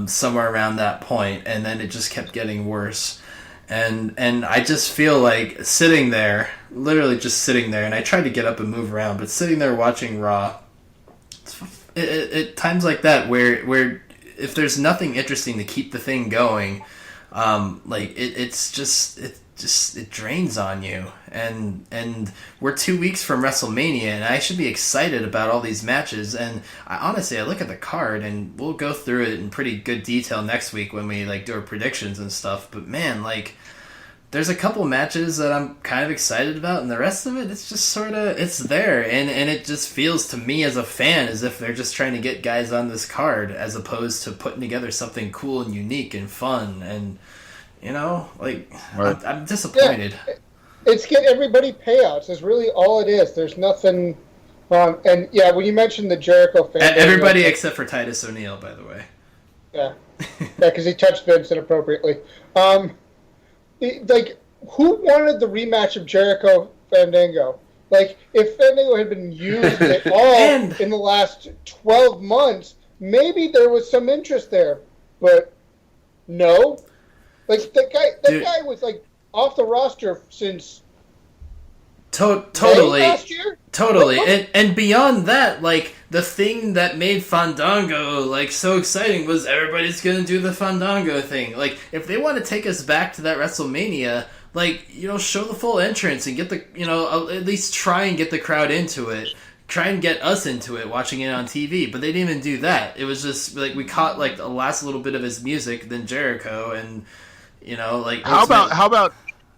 D: somewhere around that point, and then it just kept getting worse. And I just feel like sitting there, literally just sitting there, and I tried to get up and move around, but sitting there watching Raw, at times like that where if there's nothing interesting to keep the thing going, like it drains on you, and we're 2 weeks from WrestleMania, and I should be excited about all these matches, and I look at the card, and we'll go through it in pretty good detail next week when we like do our predictions and stuff, but man, like there's a couple matches that I'm kind of excited about, and the rest of it, it's just sort of, it's there, and it just feels to me as a fan as if they're just trying to get guys on this card, as opposed to putting together something cool and unique and fun, and, you know, like, right. I'm disappointed.
C: Yeah, it's get everybody payouts is really all it is. There's nothing, and yeah, when you mentioned the Jericho fan...
D: Everybody except for Titus O'Neil, by the way.
C: Yeah, because he touched Vince inappropriately. Like, who wanted the rematch of Jericho Fandango? Like, if Fandango had been used at all in the last 12 months, maybe there was some interest there. But no. Like, that guy was, like, off the roster since
D: totally
C: May last year?
D: Totally. And beyond that, like, the thing that made Fandango, like, so exciting was everybody's gonna do the Fandango thing. Like, if they want to take us back to that WrestleMania, like, you know, show the full entrance and get the, you know, at least try and get the crowd into it. Try and get us into it, watching it on TV. But they didn't even do that. It was just, like, we caught, like, the last little bit of his music, then Jericho, and, you know, like...
B: How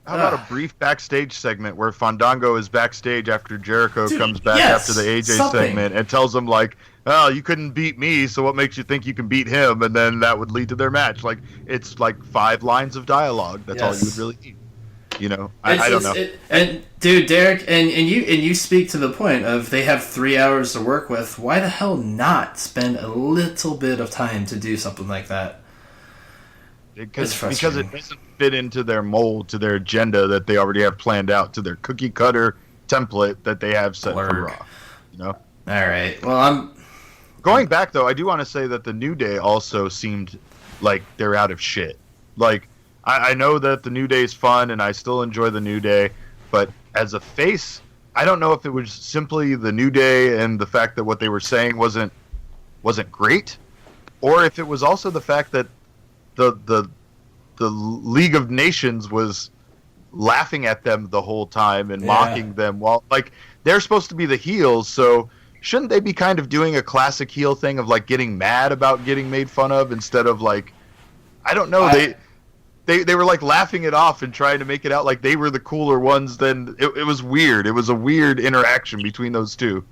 B: about a brief backstage segment where Fandango is backstage after Jericho comes back after the AJ segment and tells him, like, oh, you couldn't beat me, so what makes you think you can beat him? And then that would lead to their match. Like, it's like 5 lines of dialogue. That's all you would really need. You know, I don't know.
D: And dude, Derek, and you speak to the point of they have 3 hours to work with. Why the hell not spend a little bit of time to do something like that?
B: Because it doesn't fit into their mold, to their agenda that they already have planned out, to their cookie cutter template that they have set for Raw. You know.
D: All right. Well, I'm
B: going back though. I do want to say that the New Day also seemed like they're out of shit. Like, I know that the New Day is fun, and I still enjoy the New Day, but as a face, I don't know if it was simply the New Day and the fact that what they were saying wasn't great, or if it was also the fact that the League of Nations was laughing at them the whole time and mocking them, while, like, they're supposed to be the heels, so shouldn't they be kind of doing a classic heel thing of, like, getting mad about getting made fun of instead of, like, I don't know, they were, like, laughing it off and trying to make it out like they were the cooler ones. Then it was weird. It was a weird interaction between those two.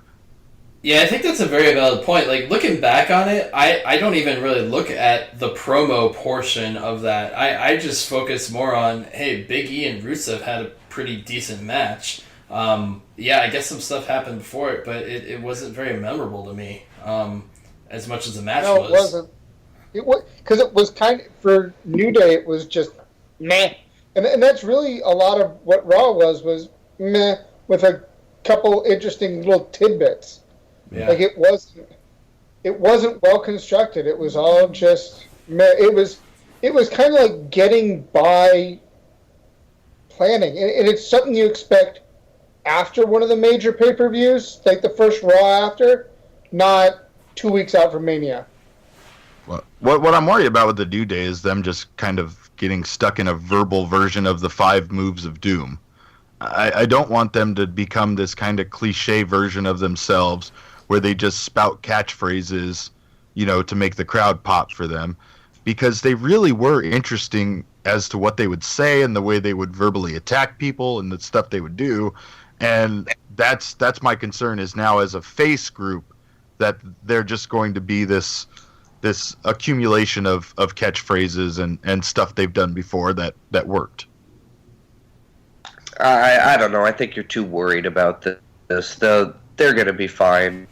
D: Yeah, I think that's a very valid point. Like, looking back on it, I don't even really look at the promo portion of that. I just focus more on, hey, Big E and Rusev had a pretty decent match. Yeah, I guess some stuff happened before it, but it wasn't very memorable to me, as much as the match was.
C: No, it wasn't. Because it was kind of, for New Day, it was just meh. And that's really a lot of what Raw was meh, with a couple interesting little tidbits. Yeah. Like, it wasn't well constructed. It was all just meh. It was kind of like getting by planning, and it's something you expect after one of the major pay-per-views, like the first Raw after, not 2 weeks out from Mania.
B: What I'm worried about with the New Day is them just kind of getting stuck in a verbal version of the 5 moves of doom. I don't want them to become this kind of cliche version of themselves where they just spout catchphrases, you know, to make the crowd pop for them, because they really were interesting as to what they would say and the way they would verbally attack people and the stuff they would do. And that's my concern is now as a face group that they're just going to be this accumulation of catchphrases and stuff they've done before that worked.
A: I don't know. I think you're too worried about this. They're going to be fine.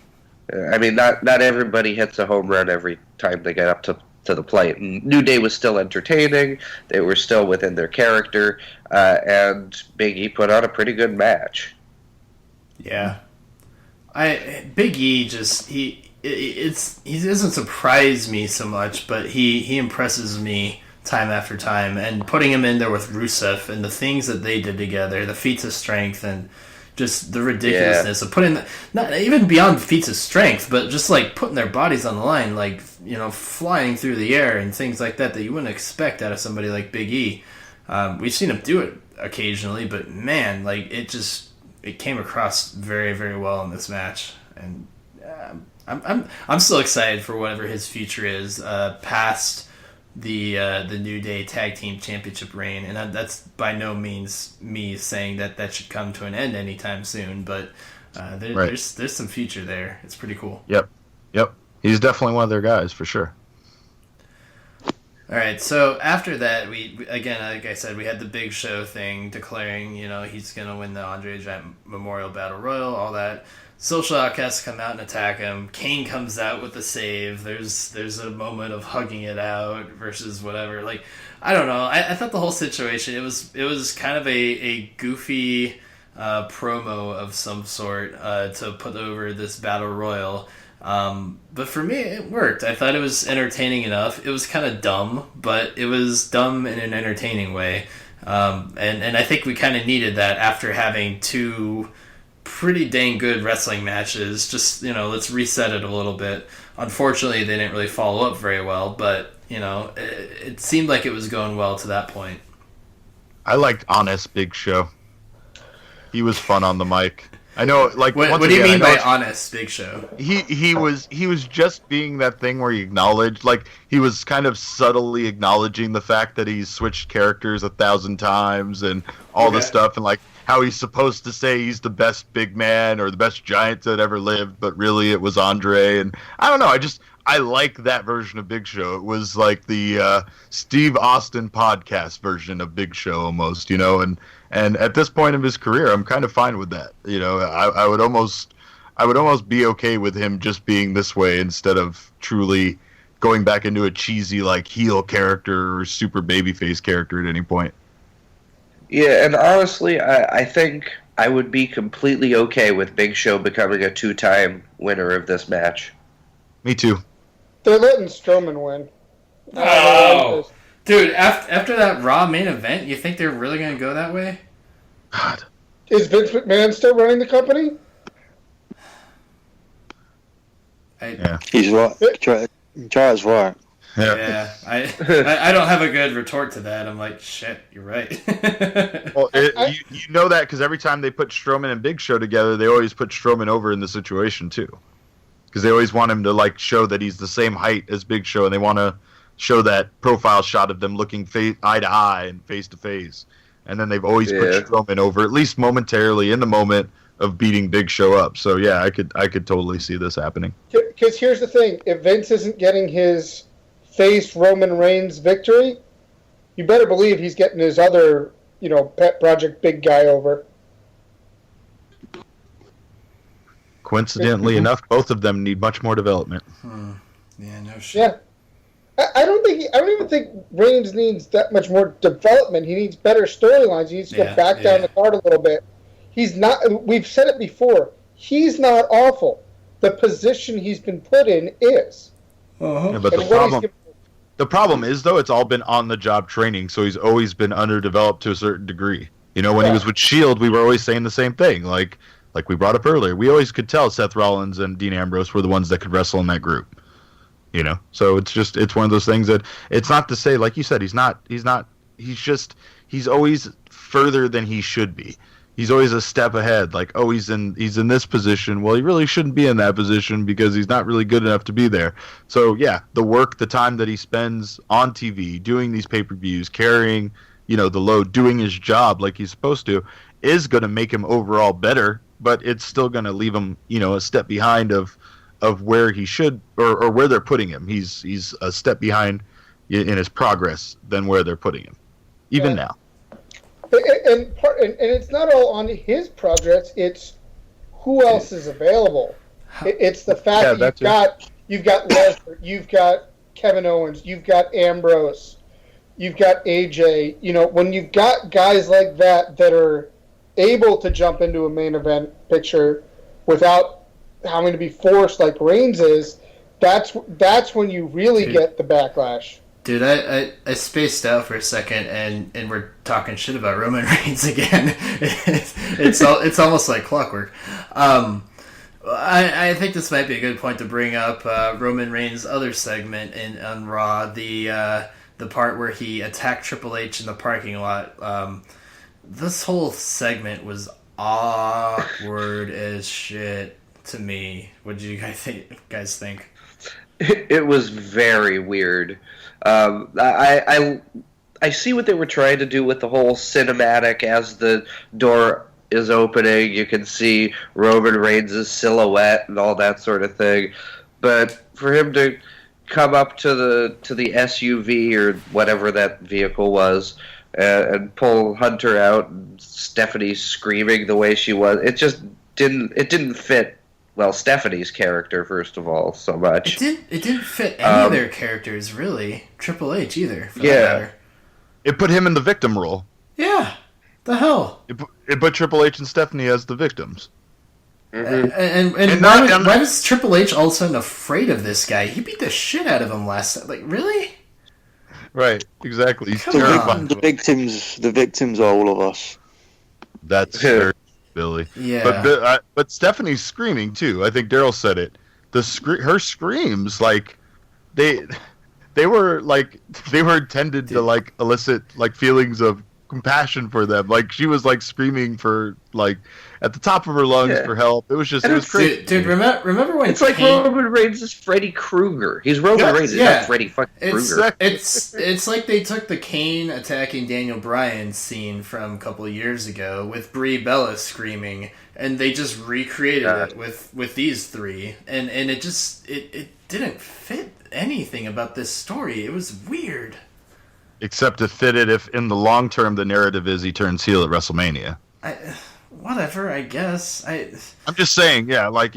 A: I mean, not everybody hits a home run every time they get up to the plate. And New Day was still entertaining. They were still within their character. And Big E put on a pretty good match.
D: Yeah. Big E just he doesn't surprise me so much, but he impresses me time after time, and putting him in there with Rusev and the things that they did together, the feats of strength and just the ridiculousness of putting not even beyond feats of strength, but just like putting their bodies on the line, like, you know, flying through the air and things like that you wouldn't expect out of somebody like Big E. We've seen him do it occasionally, but man, like it came across very, very well in this match, and I'm still excited for whatever his future is past the New Day Tag Team Championship reign, and that's by no means me saying that should come to an end anytime soon, but there's some future there. It's pretty cool.
B: Yep. He's definitely one of their guys for sure.
D: All right, so after that, we again, like I said, we had the Big Show thing declaring, you know, he's going to win the Andre the Giant Memorial Battle Royal, all that. Social Outcasts come out and attack him. Kane comes out with the save. There's a moment of hugging it out versus whatever. Like, I don't know. I thought the whole situation, it was kind of a goofy promo of some sort to put over this Battle Royal. But for me, it worked. I thought it was entertaining enough. It was kind of dumb, but it was dumb in an entertaining way. And I think we kind of needed that after having two pretty dang good wrestling matches. Just, you know, let's reset it a little bit. Unfortunately, they didn't really follow up very well, but, you know, it seemed like it was going well to that point.
B: I liked Honest Big Show. He was fun on the mic. I know, like,
D: what do you mean by honest Big Show?
B: He was just being that thing where he acknowledged, like, he was kind of subtly acknowledging the fact that he's switched characters 1,000 times and all this stuff, and like how he's supposed to say he's the best big man or the best giant that ever lived, but really it was Andre. And I don't know, I like that version of Big Show. It was like the Steve Austin podcast version of Big Show almost, you know, and at this point of his career, I'm kind of fine with that. You know, I would almost be okay with him just being this way instead of truly going back into a cheesy like heel character or super babyface character at any point.
A: Yeah, and honestly, I think I would be completely okay with Big Show becoming a 2-time winner of this match.
B: Me too.
C: They're letting Strowman win.
D: Oh, dude! After that Raw main event, you think they're really going to go that way?
B: God,
C: is Vince McMahon still running the company?
B: Yeah,
E: he's right. Charles right.
D: Yeah, I don't have a good retort to that. I'm like, shit, you're right.
B: Well, you know that because every time they put Strowman and Big Show together, they always put Strowman over in the situation too, because they always want him to like show that he's the same height as Big Show, and they want to show that profile shot of them looking eye to eye and face to face, and then they've always put Strowman over at least momentarily in the moment of beating Big Show up. So yeah, I could totally see this happening.
C: Because here's the thing: if Vince isn't getting his face Roman Reigns victory, you better believe he's getting his other, you know, pet project big guy over.
B: Coincidentally enough, both of them need much more development.
D: Yeah, no shit.
C: Yeah, I don't even think Reigns needs that much more development. He needs better storylines. He needs to get back down the card a little bit. He's not. We've said it before. He's not awful. The position he's been put in is.
B: Yeah, but the problem is, though, it's all been on-the-job training, so he's always been underdeveloped to a certain degree. You know, when he was with S.H.I.E.L.D., we were always saying the same thing. Like we brought up earlier, we always could tell Seth Rollins and Dean Ambrose were the ones that could wrestle in that group. You know, so it's one of those things that it's not to say, like you said, he's always further than he should be. He's always a step ahead. Like, oh, he's in this position. Well, he really shouldn't be in that position because he's not really good enough to be there. So yeah, the time that he spends on TV, doing these pay-per-views, carrying, you know, the load, doing his job like he's supposed to, is going to make him overall better, but it's still going to leave him, a step behind of where he should or where they're putting him. He's a step behind in his progress than where they're putting him, even now.
C: And it's not all on his progress. It's who else is available. It's the fact that you've got Lesnar, you've got Kevin Owens, you've got Ambrose, you've got AJ. When you've got guys like that are able to jump into a main event picture without having to be forced like Reigns is, that's when you really get the backlash.
D: Dude, I spaced out for a second, and we're talking shit about Roman Reigns again. It's almost like clockwork. I think this might be a good point to bring up Roman Reigns' other segment on Raw, the part where he attacked Triple H in the parking lot. This whole segment was awkward as shit to me. What did you guys think?
A: It was very weird. I see what they were trying to do with the whole cinematic. As the door is opening, you can see Roman Reigns' silhouette and all that sort of thing. But for him to come up to the SUV or whatever that vehicle was and pull Hunter out, and Stephanie screaming the way she was, it just didn't fit. Well, Stephanie's character, first of all, so much.
D: It didn't fit any of their characters, really. Triple H, either, for that matter.
B: It put him in the victim role.
D: Yeah. The hell?
B: It put Triple H and Stephanie as the victims.
D: Mm-hmm. And why was Triple H all of a sudden afraid of this guy? He beat the shit out of him last time. Like, really?
B: Right, exactly.
E: The victims are all of us.
B: That's fair. Billy.
D: Yeah.
B: But Stephanie's screaming too. I think Darrell said it. Her screams, like they were intended to like elicit like feelings of compassion for them. Like she was like screaming for like at the top of her lungs for help. It was crazy.
D: Dude, remember when
A: it's like Roman Reigns is Freddy Krueger. He's Roman Reigns, not Freddy fucking Krueger.
D: It's like they took the Kane attacking Daniel Bryan scene from a couple of years ago with Brie Bella screaming, and they just recreated it with these three, and it didn't fit anything about this story. It was weird.
B: Except to fit it if in the long term the narrative is he turns heel at WrestleMania.
D: Whatever, I guess.
B: I'm just saying, yeah, like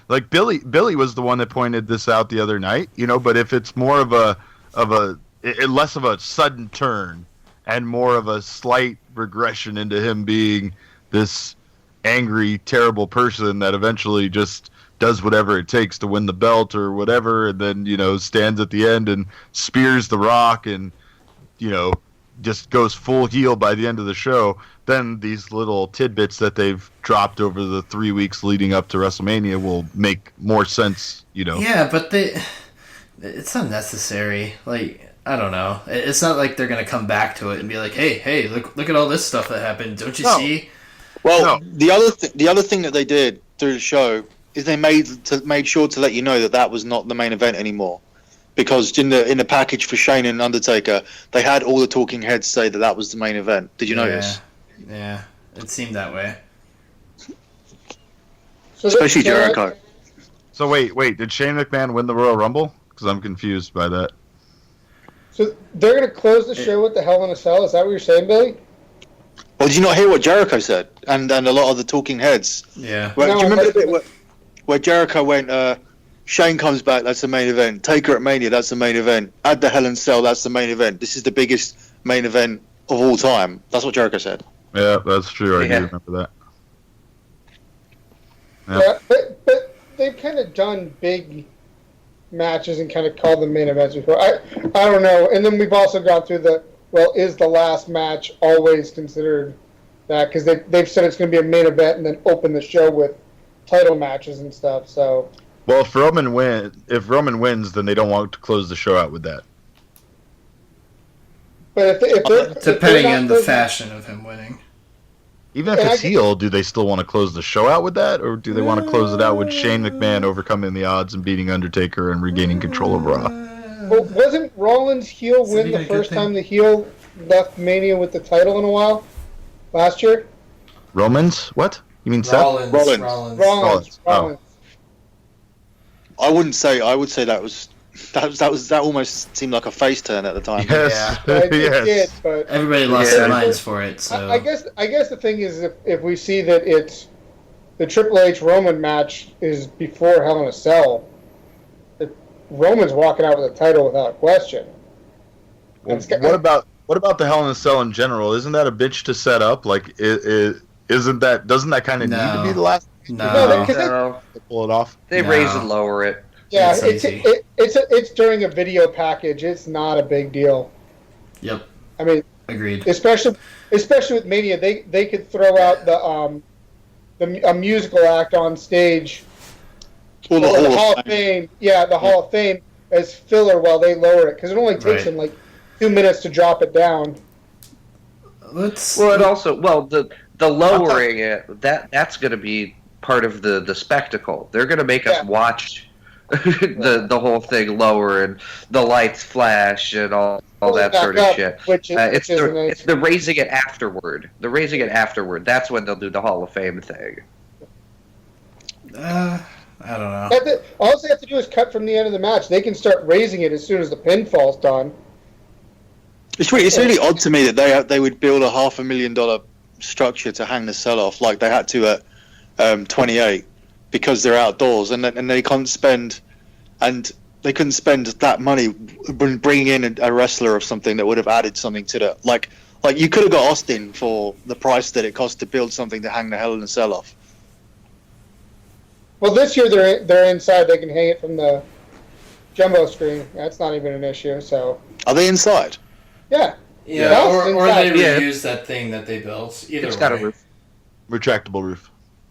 B: like Billy was the one that pointed this out the other night, but if it's more of a less of a sudden turn and more of a slight regression into him being this angry, terrible person that eventually just does whatever it takes to win the belt or whatever, and then, stands at the end and spears The Rock and, just goes full heel by the end of the show, then these little tidbits that they've dropped over the 3 weeks leading up to WrestleMania will make more sense,
D: Yeah, but it's unnecessary. Like, I don't know. It's not like they're going to come back to it and be like, hey, look at all this stuff that happened. Don't you see?
E: Well, the other thing that they did through the show is they made sure to let you know that was not the main event anymore. Because in the package for Shane and Undertaker, they had all the talking heads say that was the main event. Did you notice?
D: Yeah, it seemed that way.
E: Especially Jericho.
B: So wait, did Shane McMahon win the Royal Rumble? Because I'm confused by that.
C: So they're going to close the show with the Hell in a Cell? Is that what you're saying, Billy?
E: Well, did you not hear what Jericho said? And a lot of the talking heads.
D: Yeah.
E: Do you remember the bit where Jericho went, Shane comes back, that's the main event. Taker at Mania, that's the main event. Add the Hell in a Cell, that's the main event. This is the biggest main event of all time. That's what Jericho said.
B: Yeah, that's true. I do remember that.
C: Yeah, but they've kind of done big matches and kind of called them main events before. I don't know. And then we've also gone through is the last match always considered that? Because they've said it's going to be a main event and then open the show with title matches and stuff. So.
B: Well, if Roman wins, then they don't want to close the show out with that.
C: But
D: depending on the fashion of him winning.
B: Even if it's heel, do they still want to close the show out with that, or do they want to close it out with Shane McMahon overcoming the odds and beating Undertaker and regaining control of Raw?
C: Well, wasn't Rollins heel win the first time the heel left Mania with the title in a while? last year?
B: Romans? What? You mean
D: Rollins.
B: Seth?
C: Rollins.
B: Oh.
E: I would say that almost seemed like a face turn at the time.
B: Yes.
C: It
B: Yes.
C: did, but
D: Everybody lost their minds for it. So
C: I guess the thing is if we see that it's the Triple H Roman match is before Hell in a Cell, Roman's walking out with a title without question.
B: Well, what about the Hell in a Cell in general? Isn't that a bitch to set up? Like, doesn't that kind of need to be the last?
D: No.
B: They pull it off.
A: They raise and lower it.
C: Yeah,
D: It's
C: it's during a video package. It's not a big deal.
D: Yep.
C: I mean,
D: Agreed.
C: especially with Mania, they could throw out a musical act on stage.
E: Or the
C: Hall of Fame. Yeah, the Hall of Fame as filler while they lower it, because it only takes them like 2 minutes to drop it down.
A: The lowering it, that's going to be part of the spectacle. They're going to make us watch the whole thing lower and the lights flash and all that sort of shit. It's the raising it afterward. The raising it afterward. That's when they'll do the Hall of Fame thing.
D: I don't know.
C: All they have to do is cut from the end of the match. They can start raising it as soon as the pinfall's done.
E: It's really odd to me that they would build a $500,000 structure to hang the cell off like they had to at 28 because they're outdoors and they couldn't spend that money bringing in a wrestler or something that would have added something to that. Like you could have got Austin for the price that it cost to build something to hang the Hell in a Cell off.
C: Well, this year they're inside. They can hang it from the jumbo screen. That's not even an issue. So
E: are they inside?
C: Yeah.
D: Yeah, or they reuse that thing that they built. Either
A: it's
D: way.
A: got a roof.
B: Retractable roof.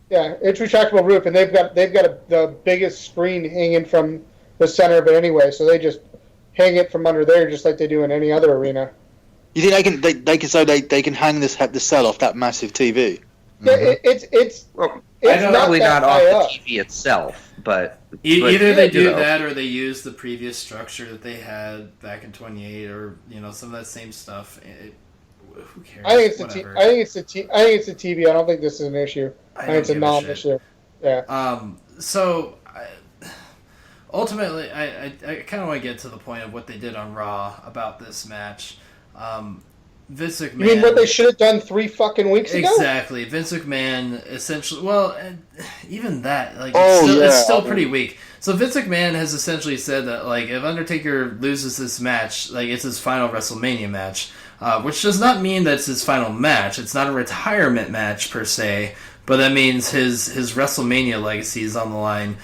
C: Yeah, it's retractable roof, and they've got the biggest screen hanging from the center of it anyway. So they just hang it from under there, just like they do in any other arena.
E: You think they can hang the cell off that massive TV?
C: Yeah, it's
A: probably not off
C: up.
A: the TV itself, but
D: either they do that or they use the previous structure that they had back in 28, or some of that same stuff. Who cares?
C: I think it's the TV. I don't think this is an issue. I think it's a non-issue. Yeah.
D: So ultimately, I kind of want to get to the point of what they did on Raw about this match. Vince McMahon.
C: You mean what they should have done 3 fucking weeks ago?
D: Exactly. Vince McMahon essentially. Well, even that, it's still pretty weak. So Vince McMahon has essentially said that, if Undertaker loses this match, it's his final WrestleMania match, which does not mean that's his final match. It's not a retirement match per se, but that means his WrestleMania legacy is on the line.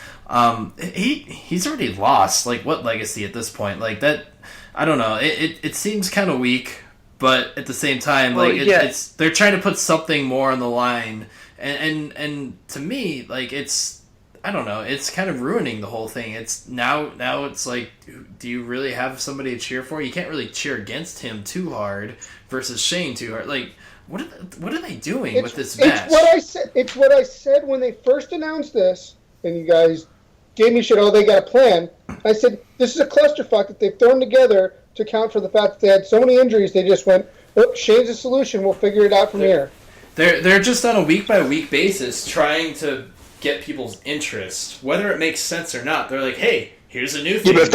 D: He's already lost. What legacy at this point? That, I don't know. It seems kind of weak. But at the same time, it's they're trying to put something more on the line, and to me, it's, I don't know, it's kind of ruining the whole thing. It's now it's do you really have somebody to cheer for? You can't really cheer against him too hard versus Shane too hard. What are they doing with this match?
C: It's what I said when they first announced this, and you guys gave me shit. Oh, they got a plan. I said this is a clusterfuck that they've thrown together to account for the fact that they had so many injuries. They just went, Shane's the solution. We'll figure it out from here.
D: They're just on a week-by-week basis trying to get people's interest, whether it makes sense or not. They're like, hey, here's a new thing.
E: Yeah, but if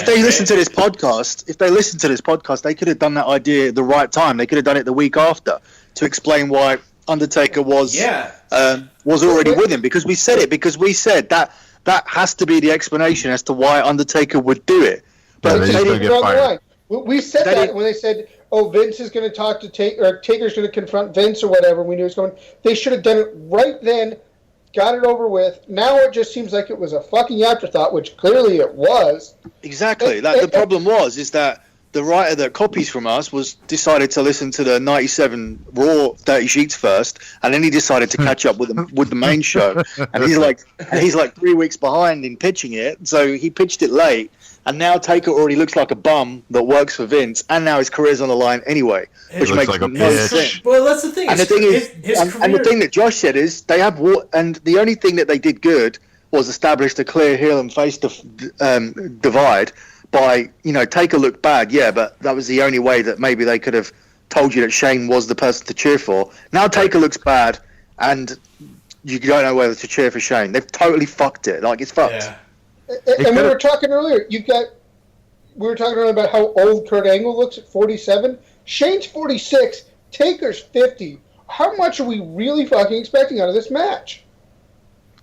E: they listen to this podcast, they could have done that idea at the right time. They could have done it the week after to explain why Undertaker was already with him, because we said that has to be the explanation as to why Undertaker would do it.
B: But they didn't get fired.
C: We said that when they said, Vince is going to talk to Taker, or Taker's going to confront Vince or whatever. We knew it was going. They should have done it right then, got it over with. Now it just seems like it was a fucking afterthought, which clearly it was.
E: Exactly. The problem is that the writer that copies from us decided to listen to the 97 Raw Dirty Sheets first, and then he decided to catch up with the main show. And he's like 3 weeks behind in pitching it, so he pitched it late. And now Taker already looks like a bum that works for Vince, and now his career's on the line anyway, which makes
B: like a
E: no
B: bitch.
E: sense.
D: Well, that's the thing.
E: And the thing is, and the thing that Josh said is they have and the only thing that they did good was establish a clear heel and face divide by Taker looked bad, but that was the only way that maybe they could have told you that Shane was the person to cheer for. Now Taker looks bad, and you don't know whether to cheer for Shane. They've totally fucked it. Like, it's fucked.
D: Yeah.
C: And we were talking earlier. We were talking earlier about how old Kurt Angle looks at 47. Shane's 46. Taker's 50. How much are we really fucking expecting out of this match?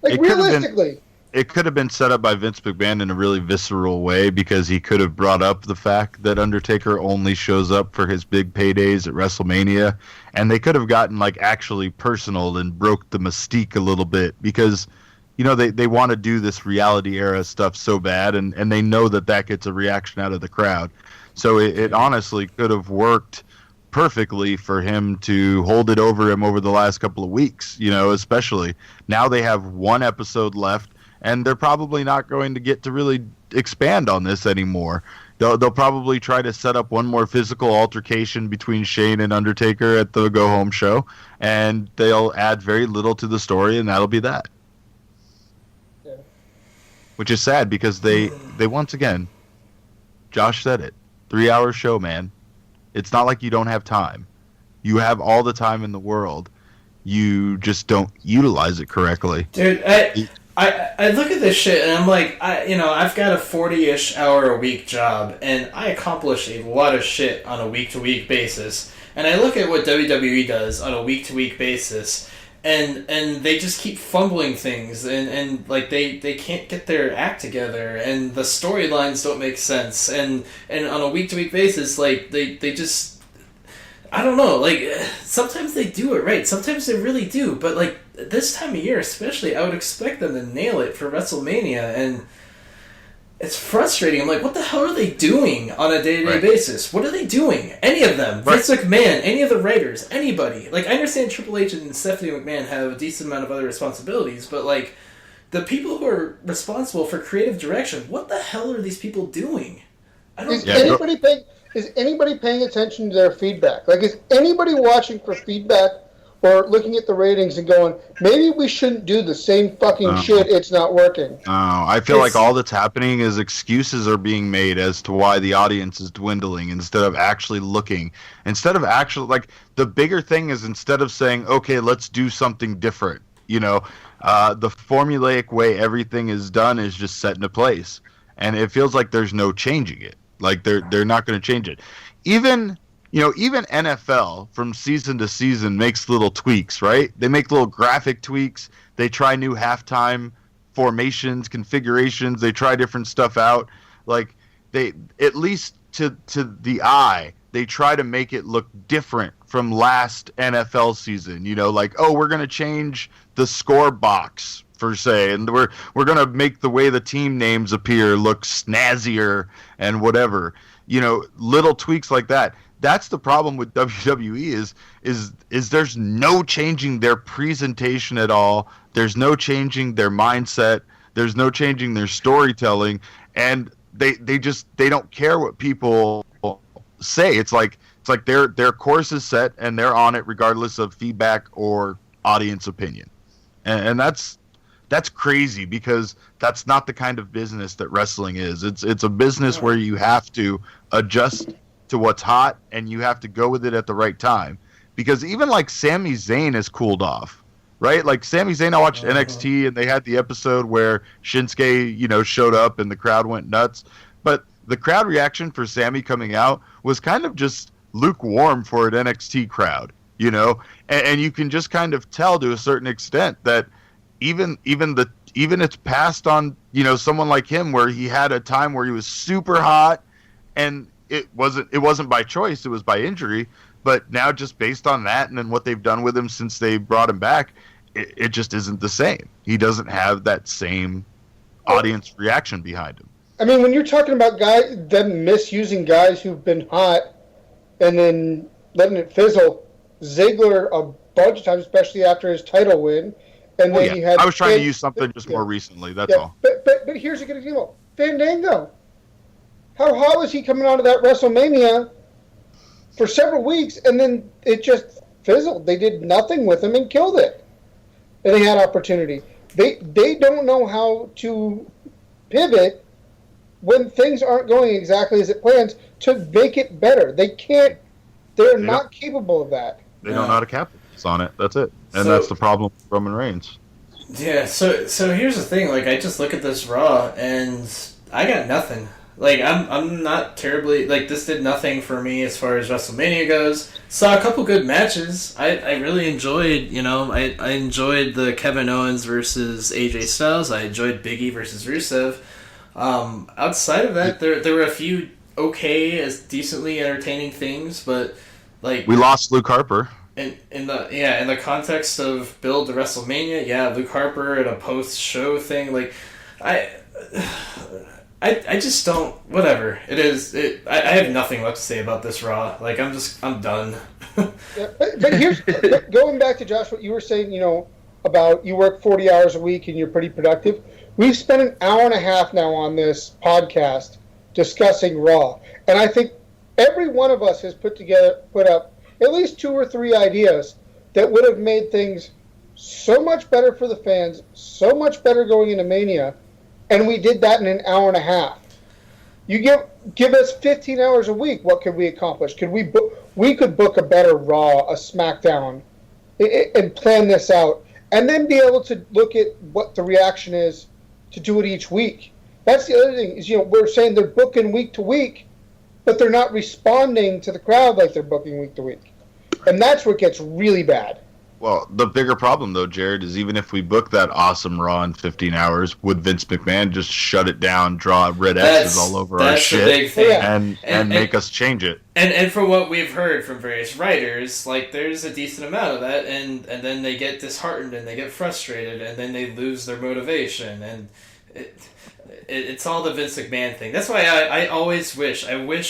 C: Like, realistically.
B: It could have been set up by Vince McMahon in a really visceral way, because he could have brought up the fact that Undertaker only shows up for his big paydays at WrestleMania, and they could have gotten like actually personal and broke the mystique a little bit, because they want to do this reality era stuff so bad, and they know that gets a reaction out of the crowd. So it honestly could have worked perfectly for him to hold it over him over the last couple of weeks, especially. Now they have one episode left, and they're probably not going to get to really expand on this anymore. They'll probably try to set up one more physical altercation between Shane and Undertaker at the Go Home show, and they'll add very little to the story, and that'll be that.
C: Yeah.
B: Which is sad, because they once again, Josh said it, 3-hour show, man. It's not like you don't have time. You have all the time in the world. You just don't utilize it correctly.
D: Dude, I look at this shit and I'm like, I've got a 40-ish hour a week job, and I accomplish a lot of shit on a week-to-week basis. And I look at what WWE does on a week-to-week basis, and they just keep fumbling things, and like they can't get their act together, and the storylines don't make sense, and on a week-to-week basis, like they just, I don't know, like, sometimes they do it right, sometimes they really do, but like this time of year especially, I would expect them to nail it for WrestleMania, and it's frustrating. I'm like, what the hell are they doing on a day-to-day basis? What are they doing? Any of them. Vince McMahon, any of the writers, anybody. Like, I understand Triple H and Stephanie McMahon have a decent amount of other responsibilities, but like, the people who are responsible for creative direction, what the hell are these people doing? I don't
C: Is anybody paying attention to their feedback? Like, is anybody watching for feedback or looking at the ratings and going, maybe we shouldn't do the same fucking shit, it's not working?
B: I feel like all that's happening is excuses are being made as to why the audience is dwindling, instead of actually looking. Like, the bigger thing is, instead of saying, okay, let's do something different, the formulaic way everything is done is just set into place. And it feels like there's no changing it. Like, they're not going to change it. Even NFL from season to season makes little tweaks, right? They make little graphic tweaks. They try new halftime formations, configurations. They try different stuff out. Like, they, at least to the eye, they try to make it look different from last NFL season. Like, oh, we're going to change the score box, per se, and we're going to make the way the team names appear look snazzier and whatever. Little tweaks like that. That's the problem with WWE is there's no changing their presentation at all. There's no changing their mindset. There's no changing their storytelling, and they don't care what people say. It's like their course is set and they're on it regardless of feedback or audience opinion, and that's crazy, because that's not the kind of business that wrestling is. It's a business where you have to adjust to what's hot, and you have to go with it at the right time. Because even like Sami Zayn has cooled off, right? Like Sami Zayn, I watched NXT, and they had the episode where Shinsuke, showed up and the crowd went nuts. But the crowd reaction for Sami coming out was kind of just lukewarm for an NXT crowd, and you can just kind of tell to a certain extent that even it's passed on, someone like him, where he had a time where he was super hot, and it wasn't by choice, it was by injury. But now, just based on that, and then what they've done with him since they brought him back, it just isn't the same. He doesn't have that same audience reaction behind him.
C: I mean, when you're talking about them misusing guys who've been hot and then letting it fizzle, Ziggler a bunch of times, especially after his title win, and then he had.
B: I was trying to use something just more recently. That's all.
C: But here's a good example: Fandango. How hot was he coming out of that WrestleMania for several weeks, and then it just fizzled? They did nothing with him and killed it. And they had opportunity. They don't know how to pivot when things aren't going exactly as it plans to make it better. They can't They're not capable of that.
B: They don't know how to capitalize on it. That's it. And
D: So-
B: that's the problem with Roman Reigns.
D: Yeah, so here's the thing, like, I just look at this Raw, and I got nothing. Like, I'm not terribly, like, this did nothing for me as far as WrestleMania goes. Saw a couple good matches. I really enjoyed, I enjoyed the Kevin Owens versus AJ Styles. I enjoyed Big E versus Rusev. Outside of that, there were a few okay, as decently entertaining things, but, like...
B: We lost Luke Harper.
D: In the context of build to WrestleMania, Luke Harper at a post-show thing, like, I just don't, whatever. I have nothing left to say about this Raw. Like, I'm done.
C: But here's, going back to Josh, what you were saying, about you work 40 hours a week and you're pretty productive. We've spent an hour and a half now on this podcast discussing Raw. And I think every one of us has put up at least 2 or 3 ideas that would have made things so much better for the fans, so much better going into Mania, and we did that in an hour and a half. You give us 15 hours a week, what could we accomplish? We could book a better Raw, a SmackDown, and plan this out, and then be able to look at what the reaction is to do it each week. That's the other thing, is, we're saying they're booking week to week, but they're not responding to the crowd like they're booking week to week. And that's what gets really bad.
B: Well, the bigger problem, though, Jared, is even if we book that awesome Raw in 15 hours, would Vince McMahon just shut it down, draw red X's all over our shit,
D: big thing.
B: and make us change it?
D: And from what we've heard from various writers, like, there's a decent amount of that, and then they get disheartened, and they get frustrated, and then they lose their motivation, and it's all the Vince McMahon thing. That's why I always wish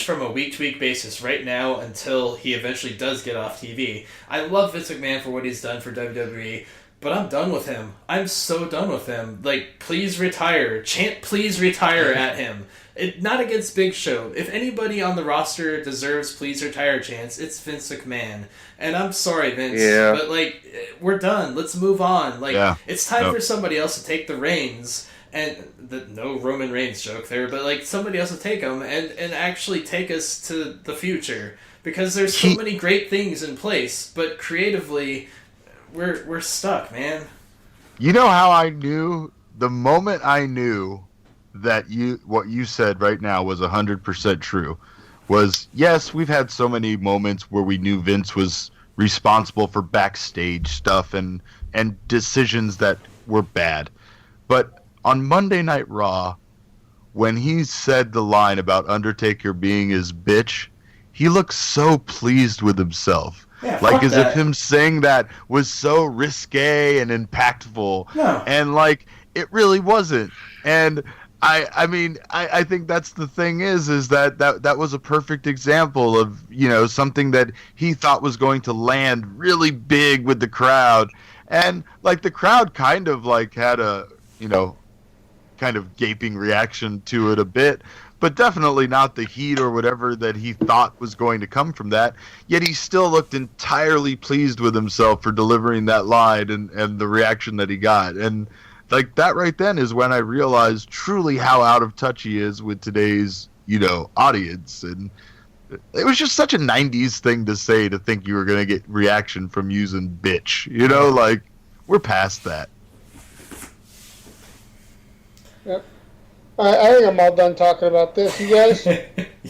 D: from a week-to-week basis right now until he eventually does get off TV. I love Vince McMahon for what he's done for WWE, but I'm done with him. I'm so done with him. Like, please retire. Chant please retire at him. Not against Big Show. If anybody on the roster deserves please retire chants, it's Vince McMahon. And I'm sorry, Vince, but, like, we're done. Let's move on. Like, it's time for somebody else to take the reins. And no Roman Reigns joke there, but, like, somebody else to take them and actually take us to the future, because there's so many great things in place, but creatively, we're stuck, man.
B: You know how I knew? The moment I knew that what you said right now was 100% true was, yes, we've had so many moments where we knew Vince was responsible for backstage stuff and decisions that were bad, but on Monday Night Raw, when he said the line about Undertaker being his bitch, he looked so pleased with himself.
D: Yeah,
B: like, as if him saying that was so risque and impactful.
D: No.
B: And, like, it really wasn't. And I mean, I think that's the thing is that was a perfect example of, something that he thought was going to land really big with the crowd. And, like, the crowd kind of, like, had a, kind of gaping reaction to it a bit, but definitely not the heat or whatever that he thought was going to come from that. Yet he still looked entirely pleased with himself for delivering that line and the reaction that he got. And, like, that right then is when I realized truly how out of touch he is with today's, audience. And it was just such a 90s thing to say, to think you were going to get reaction from using bitch. Like, we're past that.
C: Yep. I think I'm all done talking about this. You guys?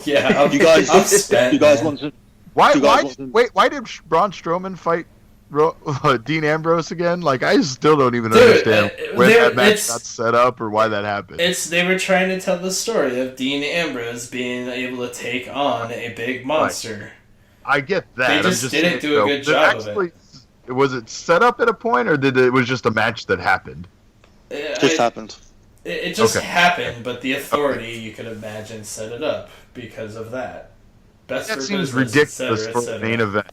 D: Yeah,
E: You guys,
D: I'm spent.
E: you guys
D: man.
E: want to?
B: Why
E: You guys want
B: why did Braun Strowman fight Dean Ambrose again? Like, I still don't even
D: Dude,
B: understand when that match
D: it's-
B: got set up or why that happened.
D: They were trying to tell the story of Dean Ambrose being able to take on a big monster.
B: I get that.
D: They
B: I'm
D: just didn't
B: saying,
D: do a
B: though,
D: good
B: did
D: job of
B: actually, was it set up at a point, or it was just a match that happened?
E: Just happened.
D: It just
B: Okay.
D: happened, but the authority, you could imagine, set it up because of that. Best
B: That
D: for
B: seems
D: business,
B: ridiculous
D: et
B: for
D: cetera,
B: a main event.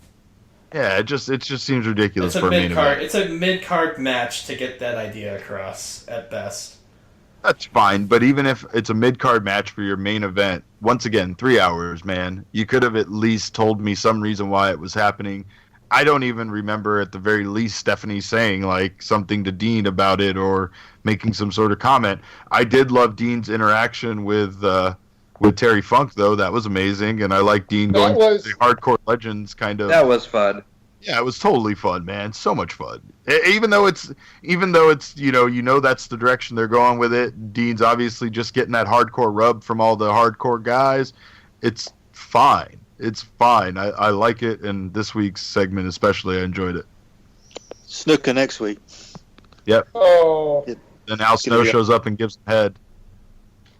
B: Yeah, it just seems ridiculous
D: It's
B: for
D: a
B: a main
D: mid-card.
B: event.
D: It's a mid-card match to get that idea across at best.
B: That's fine, but even if it's a mid-card match for your main event, once again, 3 hours, man, you could have at least told me some reason why it was happening. I don't even remember, at the very least, Stephanie saying, like, something to Dean about it or making some sort of comment. I did love Dean's interaction with with Terry Funk, though. That was amazing, and I like Dean
C: That
B: going
C: was-
B: to the Hardcore Legends kind of.
A: That was fun.
B: Yeah, it was totally fun, man. So much fun. Even though it's that's the direction they're going with it. Dean's obviously just getting that hardcore rub from all the hardcore guys. It's fine. It's fine. I like it, and this week's segment especially, I enjoyed it.
E: Snooker next week.
B: Yep.
C: Oh,
B: Then Al Snow shows up and gives him head.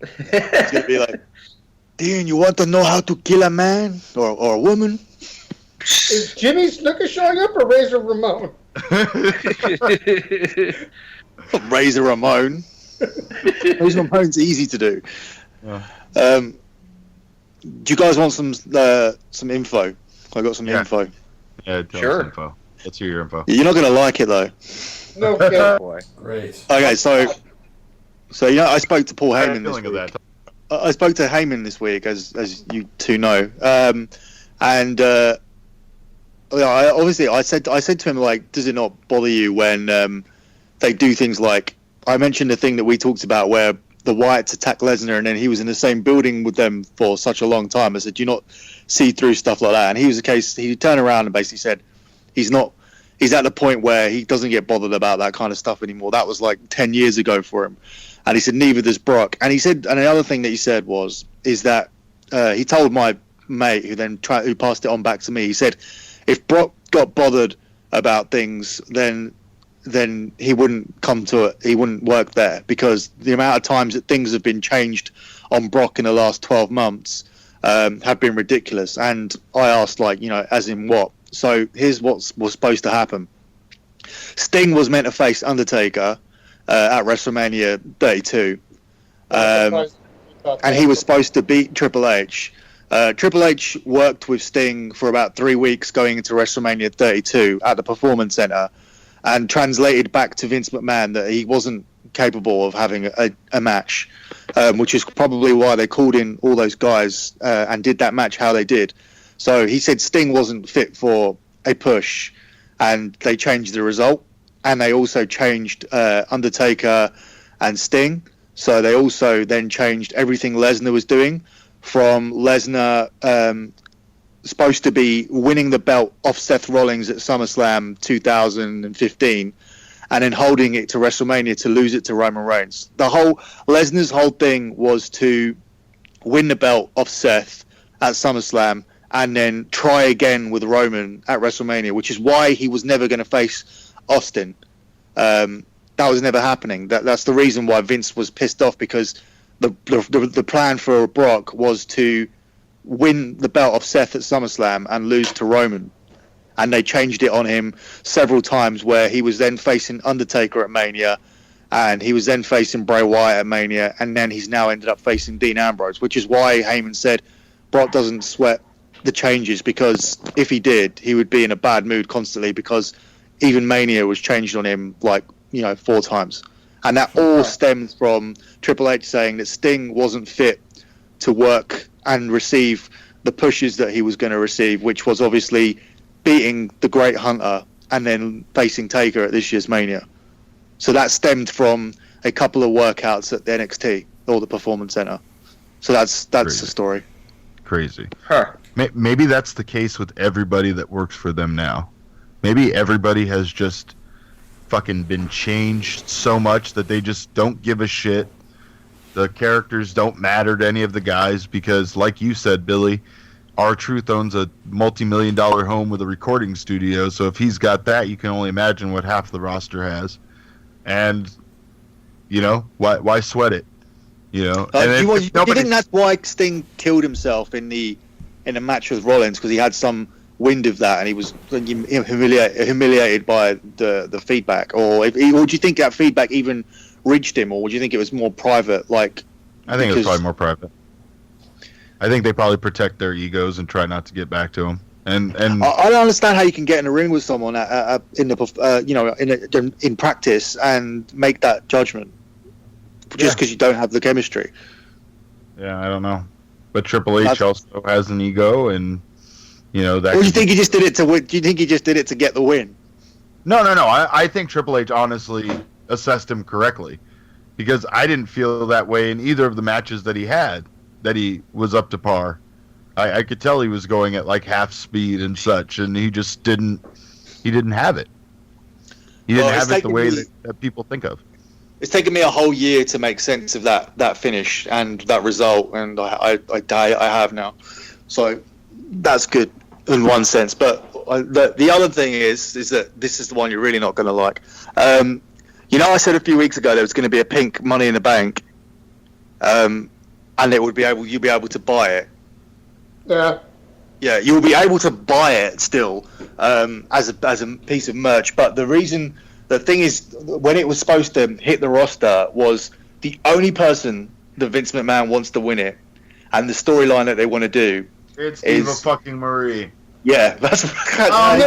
E: It's gonna be like, Dean, you want to know how to kill a man or a woman?
C: is Jimmy Snooker showing up or Razor Ramon?
E: Razor Ramon. Razor Ramon's easy to do.
B: Yeah.
E: Do you guys want some info? I got some info.
B: Yeah, tell
A: Sure.
B: us info. Let's hear your info.
E: You're not gonna like it though.
C: No kidding.
A: Boy.
D: Great.
E: Okay, so I spoke to Paul
B: I had a
E: Heyman this
B: feeling of
E: week.
B: that.
E: I spoke to Heyman this week, as you two know, I said to him, like, does it not bother you when they do things like, I mentioned the thing that we talked about where the Wyatts attacked Lesnar and then he was in the same building with them for such a long time. I said, do you not see through stuff like that? And he turned around and basically said he's at the point where he doesn't get bothered about that kind of stuff anymore. That was like 10 years ago for him. And he said, neither does Brock. And he said, and the other thing that he said is that he told my mate who passed it on back to me, he said, if Brock got bothered about things, then he wouldn't come to it. He wouldn't work there, because the amount of times that things have been changed on Brock in the last 12 months have been ridiculous. And I asked, like, as in what? So here's what was supposed to happen. Sting was meant to face Undertaker at WrestleMania 32, and he was supposed to beat Triple H. Triple H worked with Sting for about 3 weeks going into WrestleMania 32 at the Performance Center, and translated back to Vince McMahon that he wasn't capable of having a match, which is probably why they called in all those guys and did that match how they did. So he said Sting wasn't fit for a push, and they changed the result. And they also changed Undertaker and Sting. So they also then changed everything Lesnar was doing, from Lesnar supposed to be winning the belt off Seth Rollins at SummerSlam 2015, and then holding it to WrestleMania to lose it to Roman Reigns. Lesnar's whole thing was to win the belt off Seth at SummerSlam and then try again with Roman at WrestleMania, which is why he was never going to face Austin. That was never happening. That's the reason why Vince was pissed off, because the plan for Brock was to win the belt off Seth at SummerSlam and lose to Roman. And they changed it on him several times, where he was then facing Undertaker at Mania, and he was then facing Bray Wyatt at Mania, and then he's now ended up facing Dean Ambrose, which is why Heyman said Brock doesn't sweat the changes, because if he did, he would be in a bad mood constantly, because even Mania was changed on him 4 times. And that all stems from Triple H saying that Sting wasn't fit to work and receive the pushes that he was going to receive, which was obviously beating the Great Hunter and then facing Taker at this year's Mania. So that stemmed from a couple of workouts at the NXT or the Performance Center. So that's the story.
B: Crazy.
A: Huh.
B: Maybe that's the case with everybody that works for them now. Maybe everybody has just fucking been changed so much that they just don't give a shit. The characters don't matter to any of the guys because, like you said, Billy, R-Truth owns a multi-million-dollar home with a recording studio, so if he's got that, you can only imagine what half the roster has. And, why sweat it?
E: Do you think that's why Sting killed himself in the match with Rollins, because he had some wind of that and he was humiliated by the feedback, or do you think that feedback even reached him, or would you think it was more private?
B: I think it was probably more private. I think they probably protect their egos and try not to get back to him. And
E: I don't understand how you can get in a ring with someone in practice and make that judgment just because you don't have the chemistry.
B: Yeah, I don't know. But Triple H also has an ego, and that.
E: Or do you think he just did it to win? Do you think he just did it to get the win?
B: No. I think Triple H honestly assessed him correctly, because I didn't feel that way in either of the matches that he had. that he was up to par. I could tell he was going at like half speed and such, and he just didn't have it. He didn't have it the way that people think of.
E: It's taken me a whole year to make sense of that finish and that result, and I have now. So that's good in one sense. But the other thing is that this is the one you're really not going to like. I said a few weeks ago there was going to be a pink Money in the Bank, and you'll be able to buy it.
C: Yeah.
E: Yeah, you'll be able to buy it still as a piece of merch. But the thing is, when it was supposed to hit the roster, was the only person that Vince McMahon wants to win it, and the storyline that they want to do.
B: It's Eva fucking Marie.
E: Yeah, that's.
C: Come on.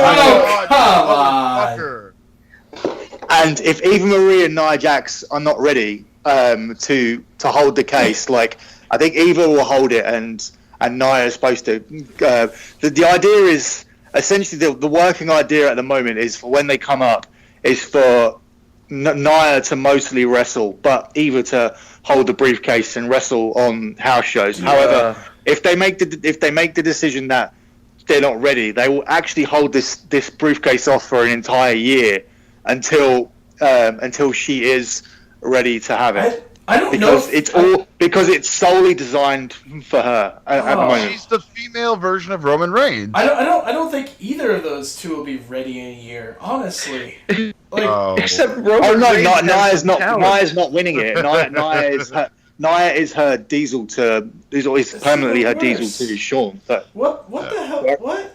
E: And if Eva Marie and Nia Jax are not ready to hold the case, like I think Eva will hold it, and Nia is supposed to. The idea is essentially the working idea at the moment is for when they come up is for Nia to mostly wrestle, but Eva to hold the briefcase and wrestle on house shows. Yeah. However, if they make the decision that they're not ready, they will actually hold this briefcase off for an entire year until she is ready to have it.
D: I don't know
E: because it's solely designed for her at the moment.
B: She's the female version of Roman Reigns.
D: I don't think either of those two will be ready in a year. Honestly,
A: except Roman Reigns.
E: Nia's not winning it. Nia is her diesel to. Is permanently her diesel to Shawn. But
D: what the hell? What?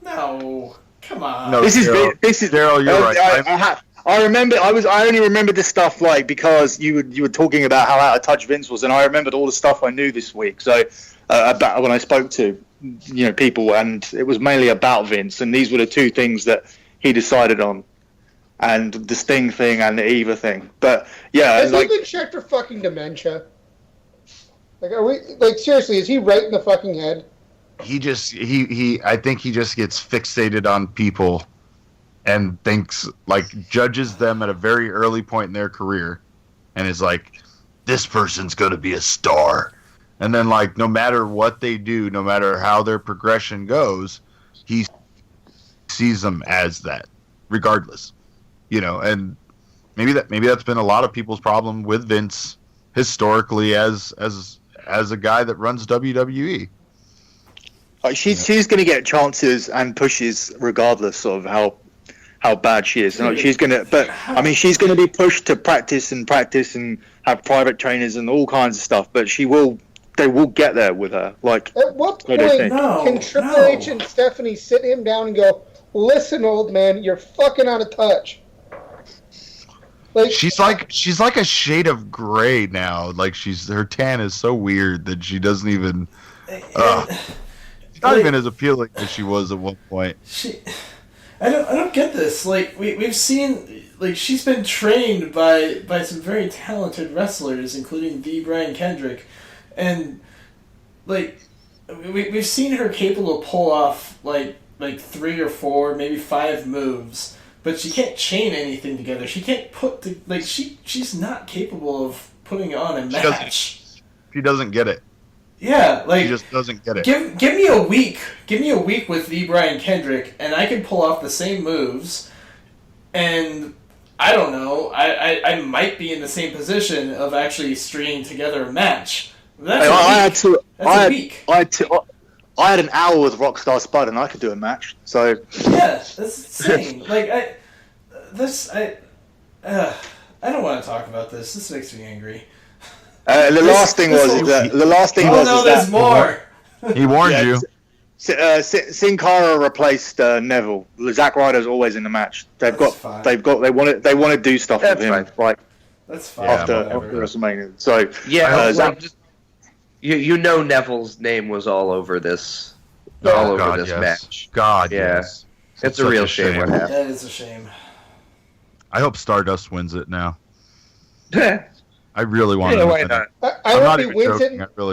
D: No, come on.
B: No,
E: this is
B: Darrell. You're right.
E: I remember. I only remembered this stuff because you were talking about how out of touch Vince was, and I remembered all the stuff I knew this week. So about when I spoke to people, and it was mainly about Vince, and these were the two things that he decided on, and the Sting thing and the Eva thing. But yeah,
C: has he been checked for fucking dementia? Are we seriously? Is he right in the fucking head?
B: I think he just gets fixated on people. And judges them at a very early point in their career, and is like, this person's going to be a star. And then, no matter what they do, no matter how their progression goes, he sees them as that, regardless. And maybe that's been a lot of people's problem with Vince historically as a guy that runs WWE.
E: She's going to get chances and pushes regardless of how bad she is. She's gonna be pushed to practice and have private trainers and all kinds of stuff. But they will get there with her.
C: At what point can Triple H and Stephanie sit him down and go, "Listen, old man, you're fucking out of touch."
B: She's like a shade of gray now. Her tan is so weird that she doesn't even. She's not even as appealing as she was at one point.
D: I don't get this. We've seen she's been trained by some very talented wrestlers, including the Brian Kendrick, and we've seen her capable of pull off like 3 or 4, maybe 5 moves, but she can't chain anything together. She can't put she's not capable of putting on a match.
B: She doesn't get it.
D: Yeah,
B: he just doesn't get it.
D: Give me a week. Give me a week with the Brian Kendrick, and I can pull off the same moves. And I don't know. I might be in the same position of actually stringing together a match. That's a week.
E: I had an hour with Rockstar Spud, and I could do a match. So
D: yeah, that's insane. I don't want to talk about this. This makes me angry.
E: The last thing was
D: there's more.
B: He warned you.
E: Sin Cara replaced Neville. Zack Ryder's always in the match. They want to do stuff with him.
D: That's fine.
E: After WrestleMania. So
A: Neville's name was all over this. Match.
B: God,
A: yeah.
B: Yes.
A: It's a real shame what happened.
D: That is a shame.
B: I hope Stardust wins it now. I really want
A: to. Why not?
C: I hope he